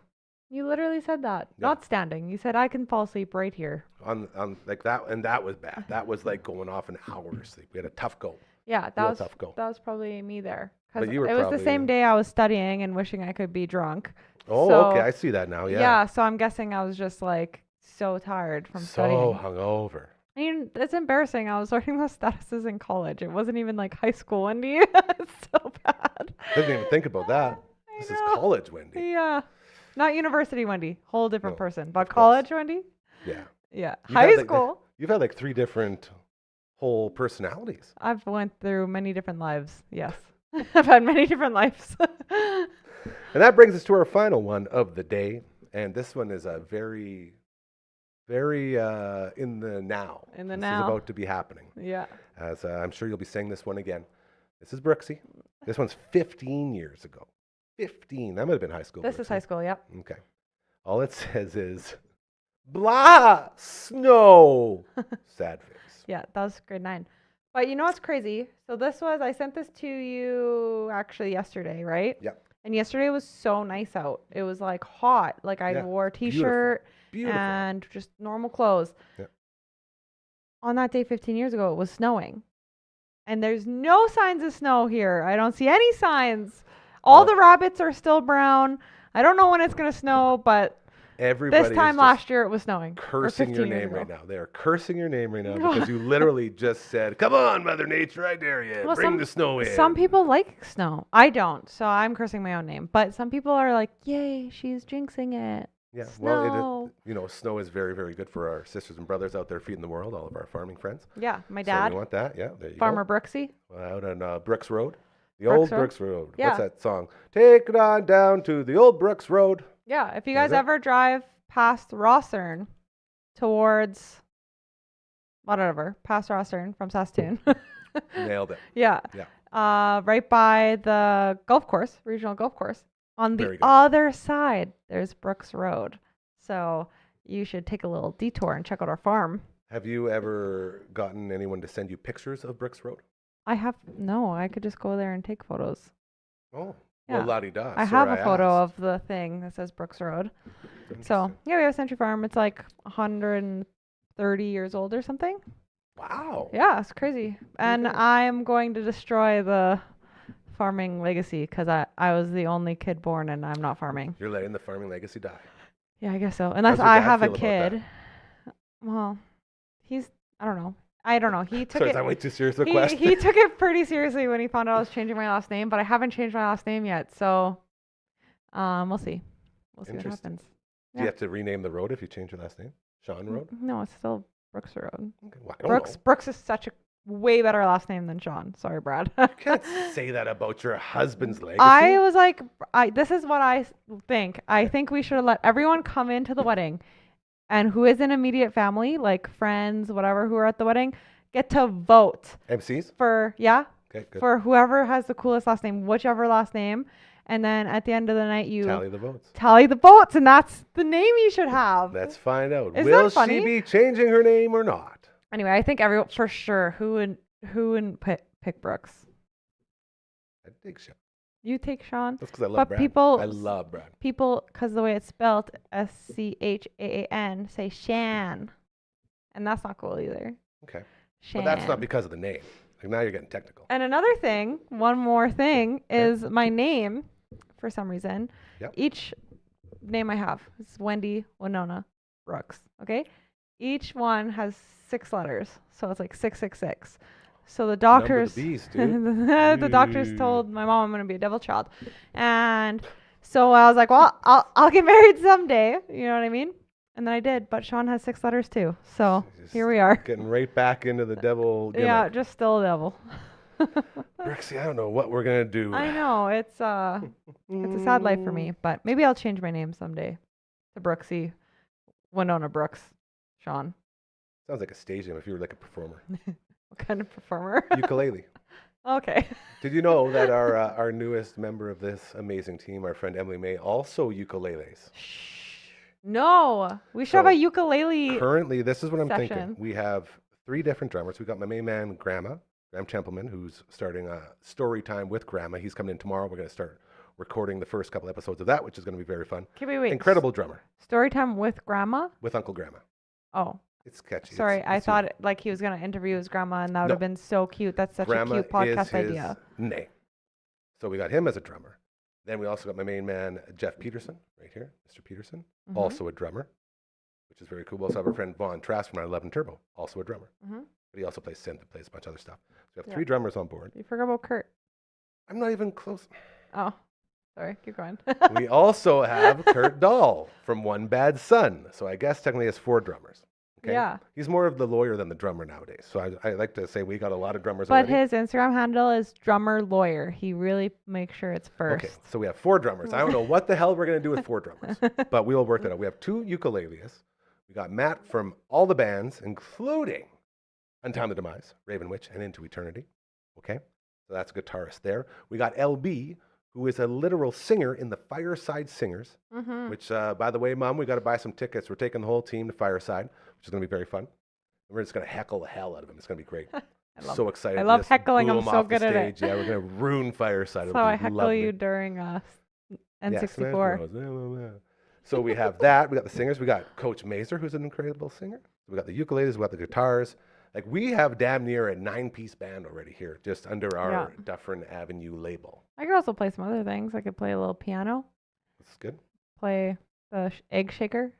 You literally said that. Yeah. Not standing. You said I can fall asleep right here. On like that, and that was bad. That was like going off an hour of sleep. We had a tough go. Yeah, that Real was tough go. that was probably me there. But Cuz you were it was the probably- same day I was studying and wishing I could be drunk. Oh, So- okay. I see that now. Yeah. Yeah, so I'm guessing I was just like so tired from So studying. hungover. I mean, it's embarrassing. I was learning those statuses in college. It wasn't even like high school, Wendy. It's so bad. Didn't even think about that. I This is know. college, Wendy. Yeah. Not university, Wendy. Whole different No, person. But of course. college, Wendy? Yeah. Yeah. You've High had, like, school. You've had like 3 different whole personalities. I've went through many different lives. Yes. I've had many different lives. And that brings us to our final one of the day. And this one is a very, very in the now. In the this now. is about to be happening. Yeah. As I'm sure you'll be saying this one again. This is Brooksy. This one's 15 years ago. 15. That might have been high school. This is high school, yep. Okay. All it says is, blah, snow. Sad face. Yeah, that was grade 9. But you know what's crazy? So I sent this to you actually yesterday, right? Yep. And yesterday was so nice out. It was like hot. Like I Yeah, wore a t-shirt Beautiful. and just normal clothes. Yeah. On that day 15 years ago, it was snowing. And there's no signs of snow here. I don't see any signs. All the rabbits are still brown. I don't know when it's going to snow, but Everybody this time last year it was snowing. Or cursing your 15 years name ago. right now. They are cursing your name right now because you literally just said, come on, Mother Nature, I dare you. Well, Bring the snow in. Some people like snow. I don't, so I'm cursing my own name. But some people are like, yay, she's jinxing it. Yeah, Snow. well, snow is very, very good for our sisters and brothers out there feeding the world, all of our farming friends. Yeah, my So dad, we want that. Yeah, there you Farmer go. Brooksy. Out on Brooks Road. The Brooks old Road? Brooks Road. Yeah. What's that song? Take it on down to the old Brooks Road. Yeah, if you Is guys it? ever drive past Rossern towards whatever, past Rossern from Saskatoon. Nailed it. Yeah. Yeah. Right by the golf course, regional golf course. On the Very good. other side, there's Brooks Road. So you should take a little detour and check out our farm. Have you ever gotten anyone to send you pictures of Brooks Road? I could just go there and take photos. Oh, Yeah. well, la-di-da. I have a photo of the thing that says Brooks Road. So, yeah, we have a Century Farm. It's like 130 years old or something. Wow. Yeah, it's crazy. And Okay. I'm going to destroy the farming legacy because I was the only kid born and I'm not farming. You're letting the farming legacy die. Yeah, I guess so. Unless your I dad have a feel about that? kid. Well, I don't know. He took Sorry, is it. that way too serious a He question? took it pretty seriously when he found out I was changing my last name, but I haven't changed my last name yet. So, we'll see. We'll see what Interesting. happens. Do you have to rename the road if you change your last name? Sean Road? No, it's still Brooks Road. Okay, well, I don't know. Brooks is such a way better last name than Sean. Sorry, Brad. You can't say that about your husband's legacy. I was like, this is what I think. I think we should let everyone come into the wedding, and who is in immediate family, like friends, whatever, who are at the wedding, get to vote MCs? for Okay, good. for whoever has the coolest last name, whichever last name, and then at the end of the night you Tally the votes. tally the votes, and that's the name you should have. Let's find out. Isn't Will that funny? she be changing her name or not? Anyway, I think everyone for sure. Who wouldn't pick Brooks? I think Sean. You take Sean. That's because I love But Brad. people- I love Brad. People, because the way it's spelled, Schaan, say Shan, and that's not cool either. Okay. Shan. But that's not because of the name. Like, now you're getting technical. And another thing, one more thing, Okay. is my name. For some reason, Yep. each name I have is Wendy, Winona, Brooks. Okay, each one has 6 letters, so it's like 666. So the doctors, the beast, dude. the doctors Ooh. told my mom I'm gonna be a devil child, and so I was like, well, I'll get married someday. You know what I mean? And then I did, but Sean has 6 letters too. So Just here we are. Getting right back into the devil gimmick. Yeah, just still a devil. Brooksy, I don't know what we're going to do. I know it's a sad life for me, but maybe I'll change my name someday to Brooksy, Winona Brooks, Sean. Sounds like a stage name if you were like a performer. What kind of performer? Ukulele. Okay. Did you know that our newest member of this amazing team, our friend Emily May, also ukuleles? No, we should have a So, ukulele. Currently, this is what I'm session. thinking. We have 3 different drummers. We've got my main man, Graham Templeman, who's starting a story time with Grandma. He's coming in tomorrow. We're going to start recording the first couple episodes of that, which is going to be very fun. Okay, wait. Incredible drummer Story time with grandma? with Uncle Grandma. Oh, It's sketchy. sorry. I it's thought like he was going to interview his grandma, and that would No. have been so cute. That's such Grandma a cute podcast is his idea. nay. So we got him as a drummer. Then we also got my main man, Jeff Peterson, right here, Mr. Peterson, Mhm. also a drummer, which is very cool. We also have our friend Vaughn Trask from 911 Turbo, also a drummer. Mhm. But he also plays synth and plays a bunch of other stuff. So we have Yeah. 3 drummers on board. You forgot about Kurt. I'm not even close. Oh, sorry. Keep going. We also have Kurt Dahl from One Bad Son. So I guess technically it's 4 drummers. Okay? Yeah. He's more of the lawyer than the drummer nowadays. So I like to say we got a lot of drummers But already. his Instagram handle is drummer lawyer. He really makes sure it's first. Okay, so we have 4 drummers. I don't know what the hell we're going to do with 4 drummers, but we will work that out. We have 2 ukuleles. We got Matt from all the bands, including Untimely Demise, Raven Witch, and Into Eternity. Okay, so that's a guitarist there. We got LB, who is a literal singer in the Fireside Singers, which, by the way, Mom, we got to buy some tickets. We're taking the whole team to Fireside, which is going to be very fun. And we're just going to heckle the hell out of him. It's going to be great. So excited. I to love just heckling. boo I'm him so off the good at it. stage. Yeah, we're going to ruin Fireside. So It'll I be heckle lovely. you during Yeah, Smash N64. Bros. So we have that. We got the singers. We got Coach Mazer, who's an incredible singer. We got the ukuleles. We got the guitars. Like, we have damn near a 9-piece band already here, just under our Dufferin Avenue label. I could also play some other things. I could play a little piano, That's good. play the egg shaker,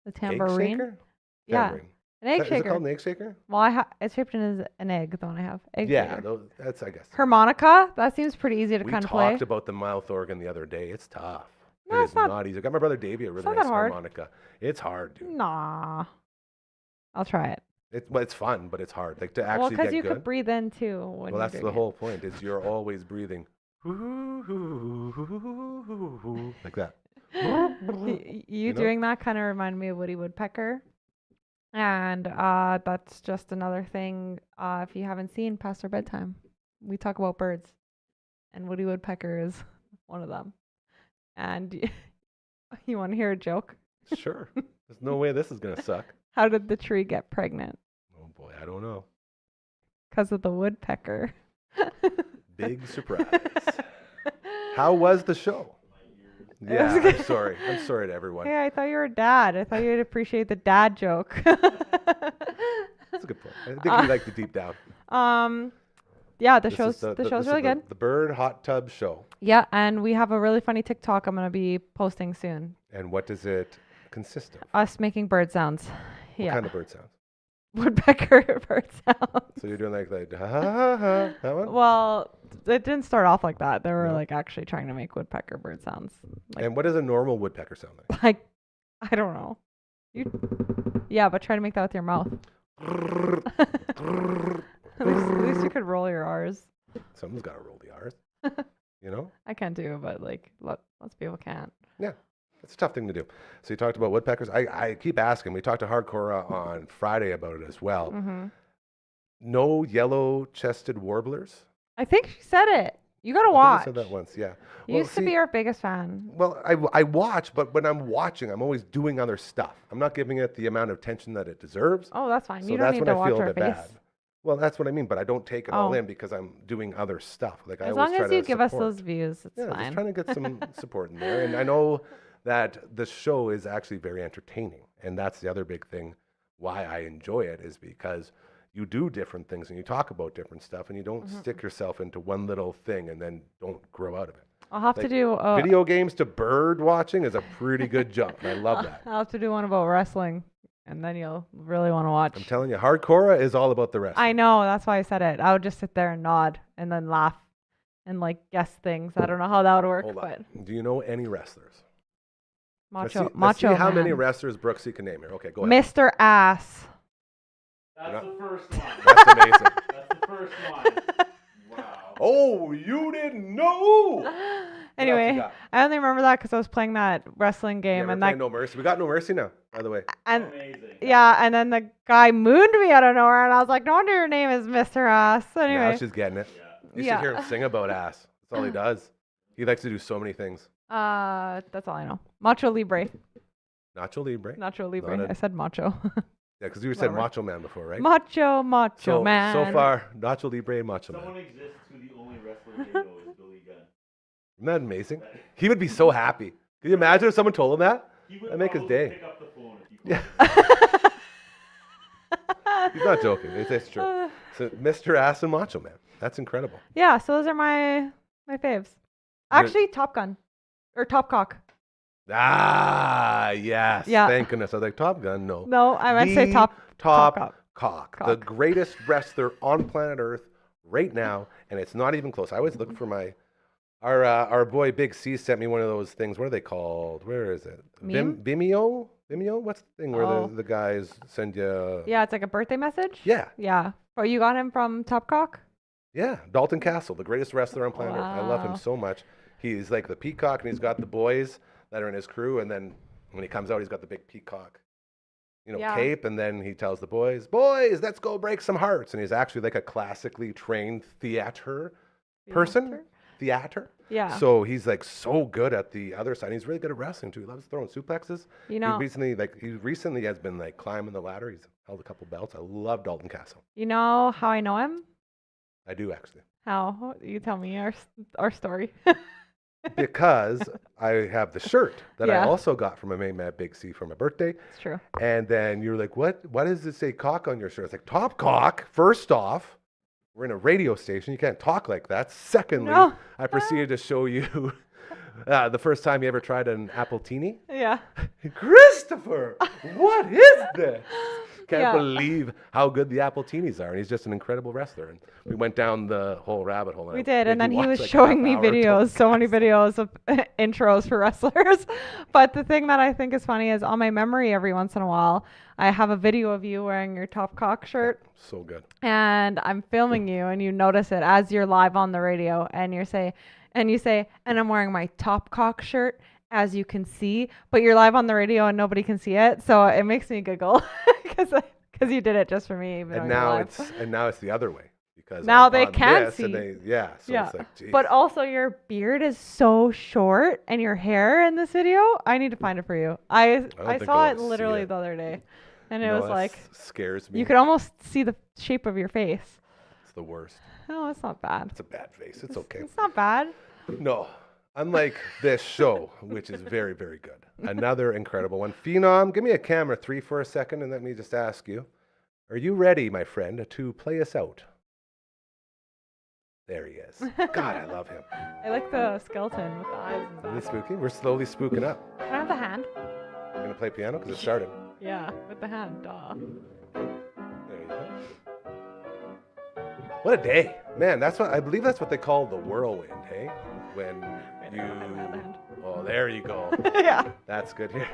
the tambourine. Egg shaker? Yeah, Tambourine. an egg Is it shaker. called an egg shaker? Well, it's shaped as an egg, the one I have. Egg Yeah, shaker. that's, I guess. Harmonica, that seems pretty easy to We kind of play. talked about the mouth organ the other day. It's tough. No, It it's is not. not easy. I got my brother Davey a really not nice that hard. harmonica. It's hard, dude. Nah, I'll try it. It's fun, but it's hard. Like, to Well, actually because get you good. could breathe in too. When Well, you're that's the doing whole point. Is you're always breathing like that. it. You know? doing that kind of reminded me of Woody Woodpecker. And that's just another thing. If you haven't seen Past Our Bedtime, we talk about birds, and Woody Woodpecker is one of them. And you want to hear a joke? Sure. There's no way this is gonna suck. How did the tree get pregnant? Oh boy, I don't know. Because of the woodpecker. Big surprise. How was the show? It Yeah, was good. I'm sorry. I'm sorry to everyone. Hey, I thought you were a dad. I thought you'd appreciate the dad joke. That's a good point. I think you like the deep down. Yeah, the This show's is the this show's is really good. The Bird Hot Tub Show. Yeah, and we have a really funny TikTok I'm gonna be posting soon. And what does it consist of? Us making bird sounds. What Yeah, kind of bird sounds? woodpecker bird sounds. So you're doing like ha ha ha ha, that one? Well, it didn't start off like that. They were No. like actually trying to make woodpecker bird sounds. Like, And what does a normal woodpecker sound like? like I don't know. Yeah, but try to make that with your mouth. At least you could roll your R's. Someone's got to roll the R's. You know? I can't do it, but like lots of people can't. Yeah. It's a tough thing to do. So you talked about woodpeckers. I keep asking. We talked to Hardcore on Friday about it as well. Hmm. No yellow-chested warblers? I think she said it. You gotta I watch. think I said that once, yeah. You Well, used to see- be our biggest fan. Well, I watch, but when I'm watching, I'm always doing other stuff. I'm not giving it the amount of attention that it deserves. Oh, that's fine. So You don't that's need when to I watch feel a our bit face. bad. Well, that's what I mean, but I don't take it all Oh. in because I'm doing other stuff. Like I As always long try as to you give us support. those views, it's Yeah, just fine. trying to get some support in there. And I know that the show is actually very entertaining. And that's the other big thing why I enjoy it is because you do different things and you talk about different stuff and you don't stick yourself into one little thing and then don't grow out of it. I'll have to like, do Video games to bird watching is a pretty good jump. And I love that. I'll have to do one about wrestling, and then you'll really want to watch. I'm telling you, Hardcore is all about the rest. I know, that's why I said it. I would just sit there and nod and then laugh and like guess things. I don't know how that would work, Hold but on. Do you know any wrestlers? macho, Let's see how man. many wrestlers Brooksy can name here. Okay, go ahead. Mr. Ass. That's the first one. That's amazing. That's the first one. Wow. Oh, you didn't know? Anyway, got? I only remember that because I was playing that wrestling Yeah, game, we're and playing that No Mercy. We got No Mercy now, by the way. and Amazing. yeah, and then the guy mooned me out of nowhere, and I was like, "No wonder your name is Mr. Ass." Now Anyway, she's getting it. You Yeah. should hear him sing about ass. That's all he does. He likes to do so many things. that's all I know. Macho Libre, Nacho Libre. Nacho Libre. Not a- I said macho. Yeah, because you said Whatever. Macho Man before, right? Macho so, man. So far, Nacho Libre and Macho Man. Someone exists who the only wrestler they know is Billy Gunn. Isn't that amazing? He would be so happy. Can you imagine if someone told him that? He would That'd make his probably day. pick up the phone if you Yeah. called him. He's not joking. It's true. So, Mr. Ass and Macho Man. That's incredible. Yeah, so those are my faves. Actually, Top Gun or Top Cock. Ah, yes. Yeah. Thank goodness. I was like, Top Gun? No. No, I meant to say The Top Top Cock. Cock. The greatest wrestler on planet Earth right now, and it's not even close. I always look for our boy Big C sent me one of those things. What are they called? Where is it? Meme? Vimeo? Vimeo? What's the thing where the guys send you? Yeah, it's like a birthday message. Yeah. Yeah. Oh, you got him from Topcock? Yeah, Dalton Castle, the greatest wrestler on planet Earth. I love him Wow. so much. He's like the peacock, and he's got the boys that are in his crew, and then when he comes out, he's got the big peacock, Yeah. cape, and then he tells the boys, let's go break some hearts. And he's actually like a classically trained theater person. Theater. Yeah. So he's like so good at the other side. He's really good at wrestling too. He loves throwing suplexes. You know, He recently has been like climbing the ladder. He's held a couple belts. I love Dalton Castle. you know how I know him? I do actually. How? You tell me our story. Because I have the shirt that I Yeah. also got from a main man Big C for my birthday. It's true. And then you're like, what? Why does it say cock on your shirt? It's like, top cock. First off, we're in a radio station. You can't talk like that. Secondly, No. I proceeded to show you the first time you ever tried an appletini. Yeah. Christopher, what is this? Can't Yeah. believe how good the appletinis are. And he's just an incredible wrestler. And we went down the whole rabbit hole. We did, and made then you he watch, was like, showing me half-hour videos, so Dalton many Castle. videos of intros for wrestlers. But the thing that I think is funny is on my memory every once in a while, I have a video of you wearing your Top Cock shirt, So good. and I'm filming you, and you notice it as you're live on the radio, and you say, and I'm wearing my Top Cock shirt, as you can see, but you're live on the radio and nobody can see it, so it makes me giggle because you did it just for me. Even And though you're now live. it's the other way because Now I'm they on can this see. and so Yeah, it's like, geez. but also your beard is so short, and your hair in this video. I need to find it for you. I think saw I'll it see literally it. the other day, and it No, was that like scares me. you could almost see the shape of your face. It's the worst. No, it's not bad. It's a bad face. It's okay. It's not bad. No, unlike this show, which is very, very good. Another incredible one. Phenom, give me a camera 3 for a second, and let me just ask you, are you ready, my friend, to play us out? There he is. God, I love him. I like the skeleton with the eyes and Isn't he that. spooky? We're slowly spooking up. Can I have the hand? You're going to play piano because it started. Yeah, with the hand. Duh. There you go. What a day. Man, I believe that's what they call the whirlwind, hey? When Wait, you... I don't have the hand. Oh, there you go. Yeah. That's good here.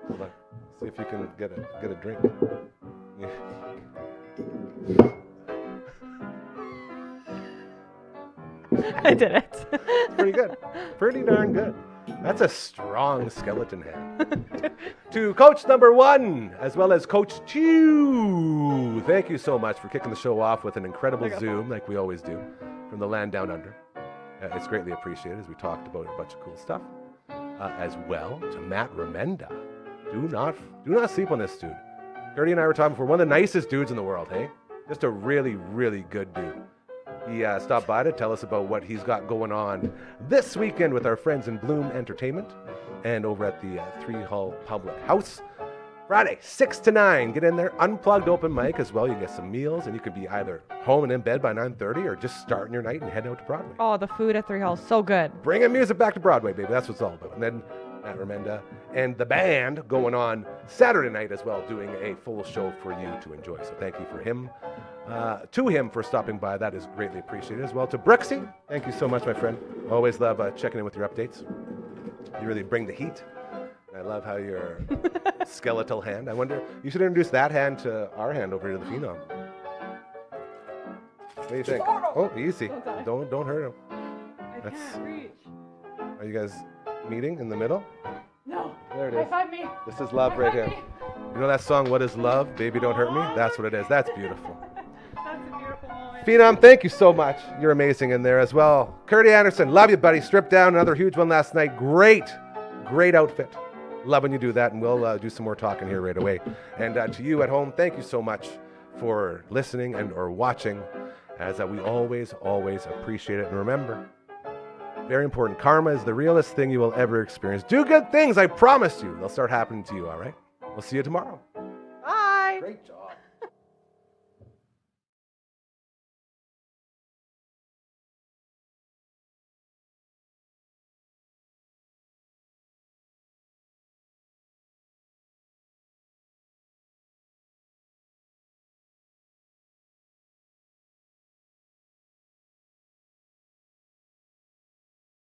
Hold on. See if you can get a drink. Yeah. I did it. Pretty good. Pretty darn good. That's a strong skeleton hand. To Coach number 1, as well as Coach 2. Thank you so much for kicking the show off with an incredible Zoom, like we always do, from the land down under. It's greatly appreciated as we talked about a bunch of cool stuff. As well to Matt Remenda. Do not sleep on this dude. Gertie and I were talking before. One of the nicest dudes in the world, hey? Just a really, really good dude. He stopped by to tell us about what he's got going on this weekend with our friends in Bloom Entertainment and over at the 3 Hall Public House. Friday, 6 to 9. Get in there. Unplugged open mic as well. You get some meals, and you could be either home and in bed by 9:30 or just starting your night and heading out to Broadway. Oh, the food at 3 Halls, so good. Bringing music back to Broadway, baby. That's what it's all about. And then Matt Remenda and the band going on Saturday night as well, doing a full show for you to enjoy. So thank you for him. To him for stopping by. That is greatly appreciated. As well to Brooksy. Thank you so much, my friend. Always love checking in with your updates. You really bring the heat. I love how your skeletal hand. I wonder, you should introduce that hand to our hand over here to the Phenom. What do you think? Oh, easy. Don't hurt him. I That's- can't reach. Are you guys meeting in the middle? No. There it is. Five me. This is love right here. You know that song, What is Love? Baby, Don't Hurt Me? That's what it is. That's beautiful. That's a beautiful moment. Phenom, thank you so much. You're amazing in there as well. Curdy Anderson, love you, buddy. Stripped down, another huge one last night. Great outfit. Love when you do that, and we'll do some more talking here right away. And to you at home, thank you so much for listening and or watching, as we always appreciate it. And remember, very important, karma is the realest thing you will ever experience. Do good things, I promise you. They'll start happening to you, all right? We'll see you tomorrow. Bye. Great job.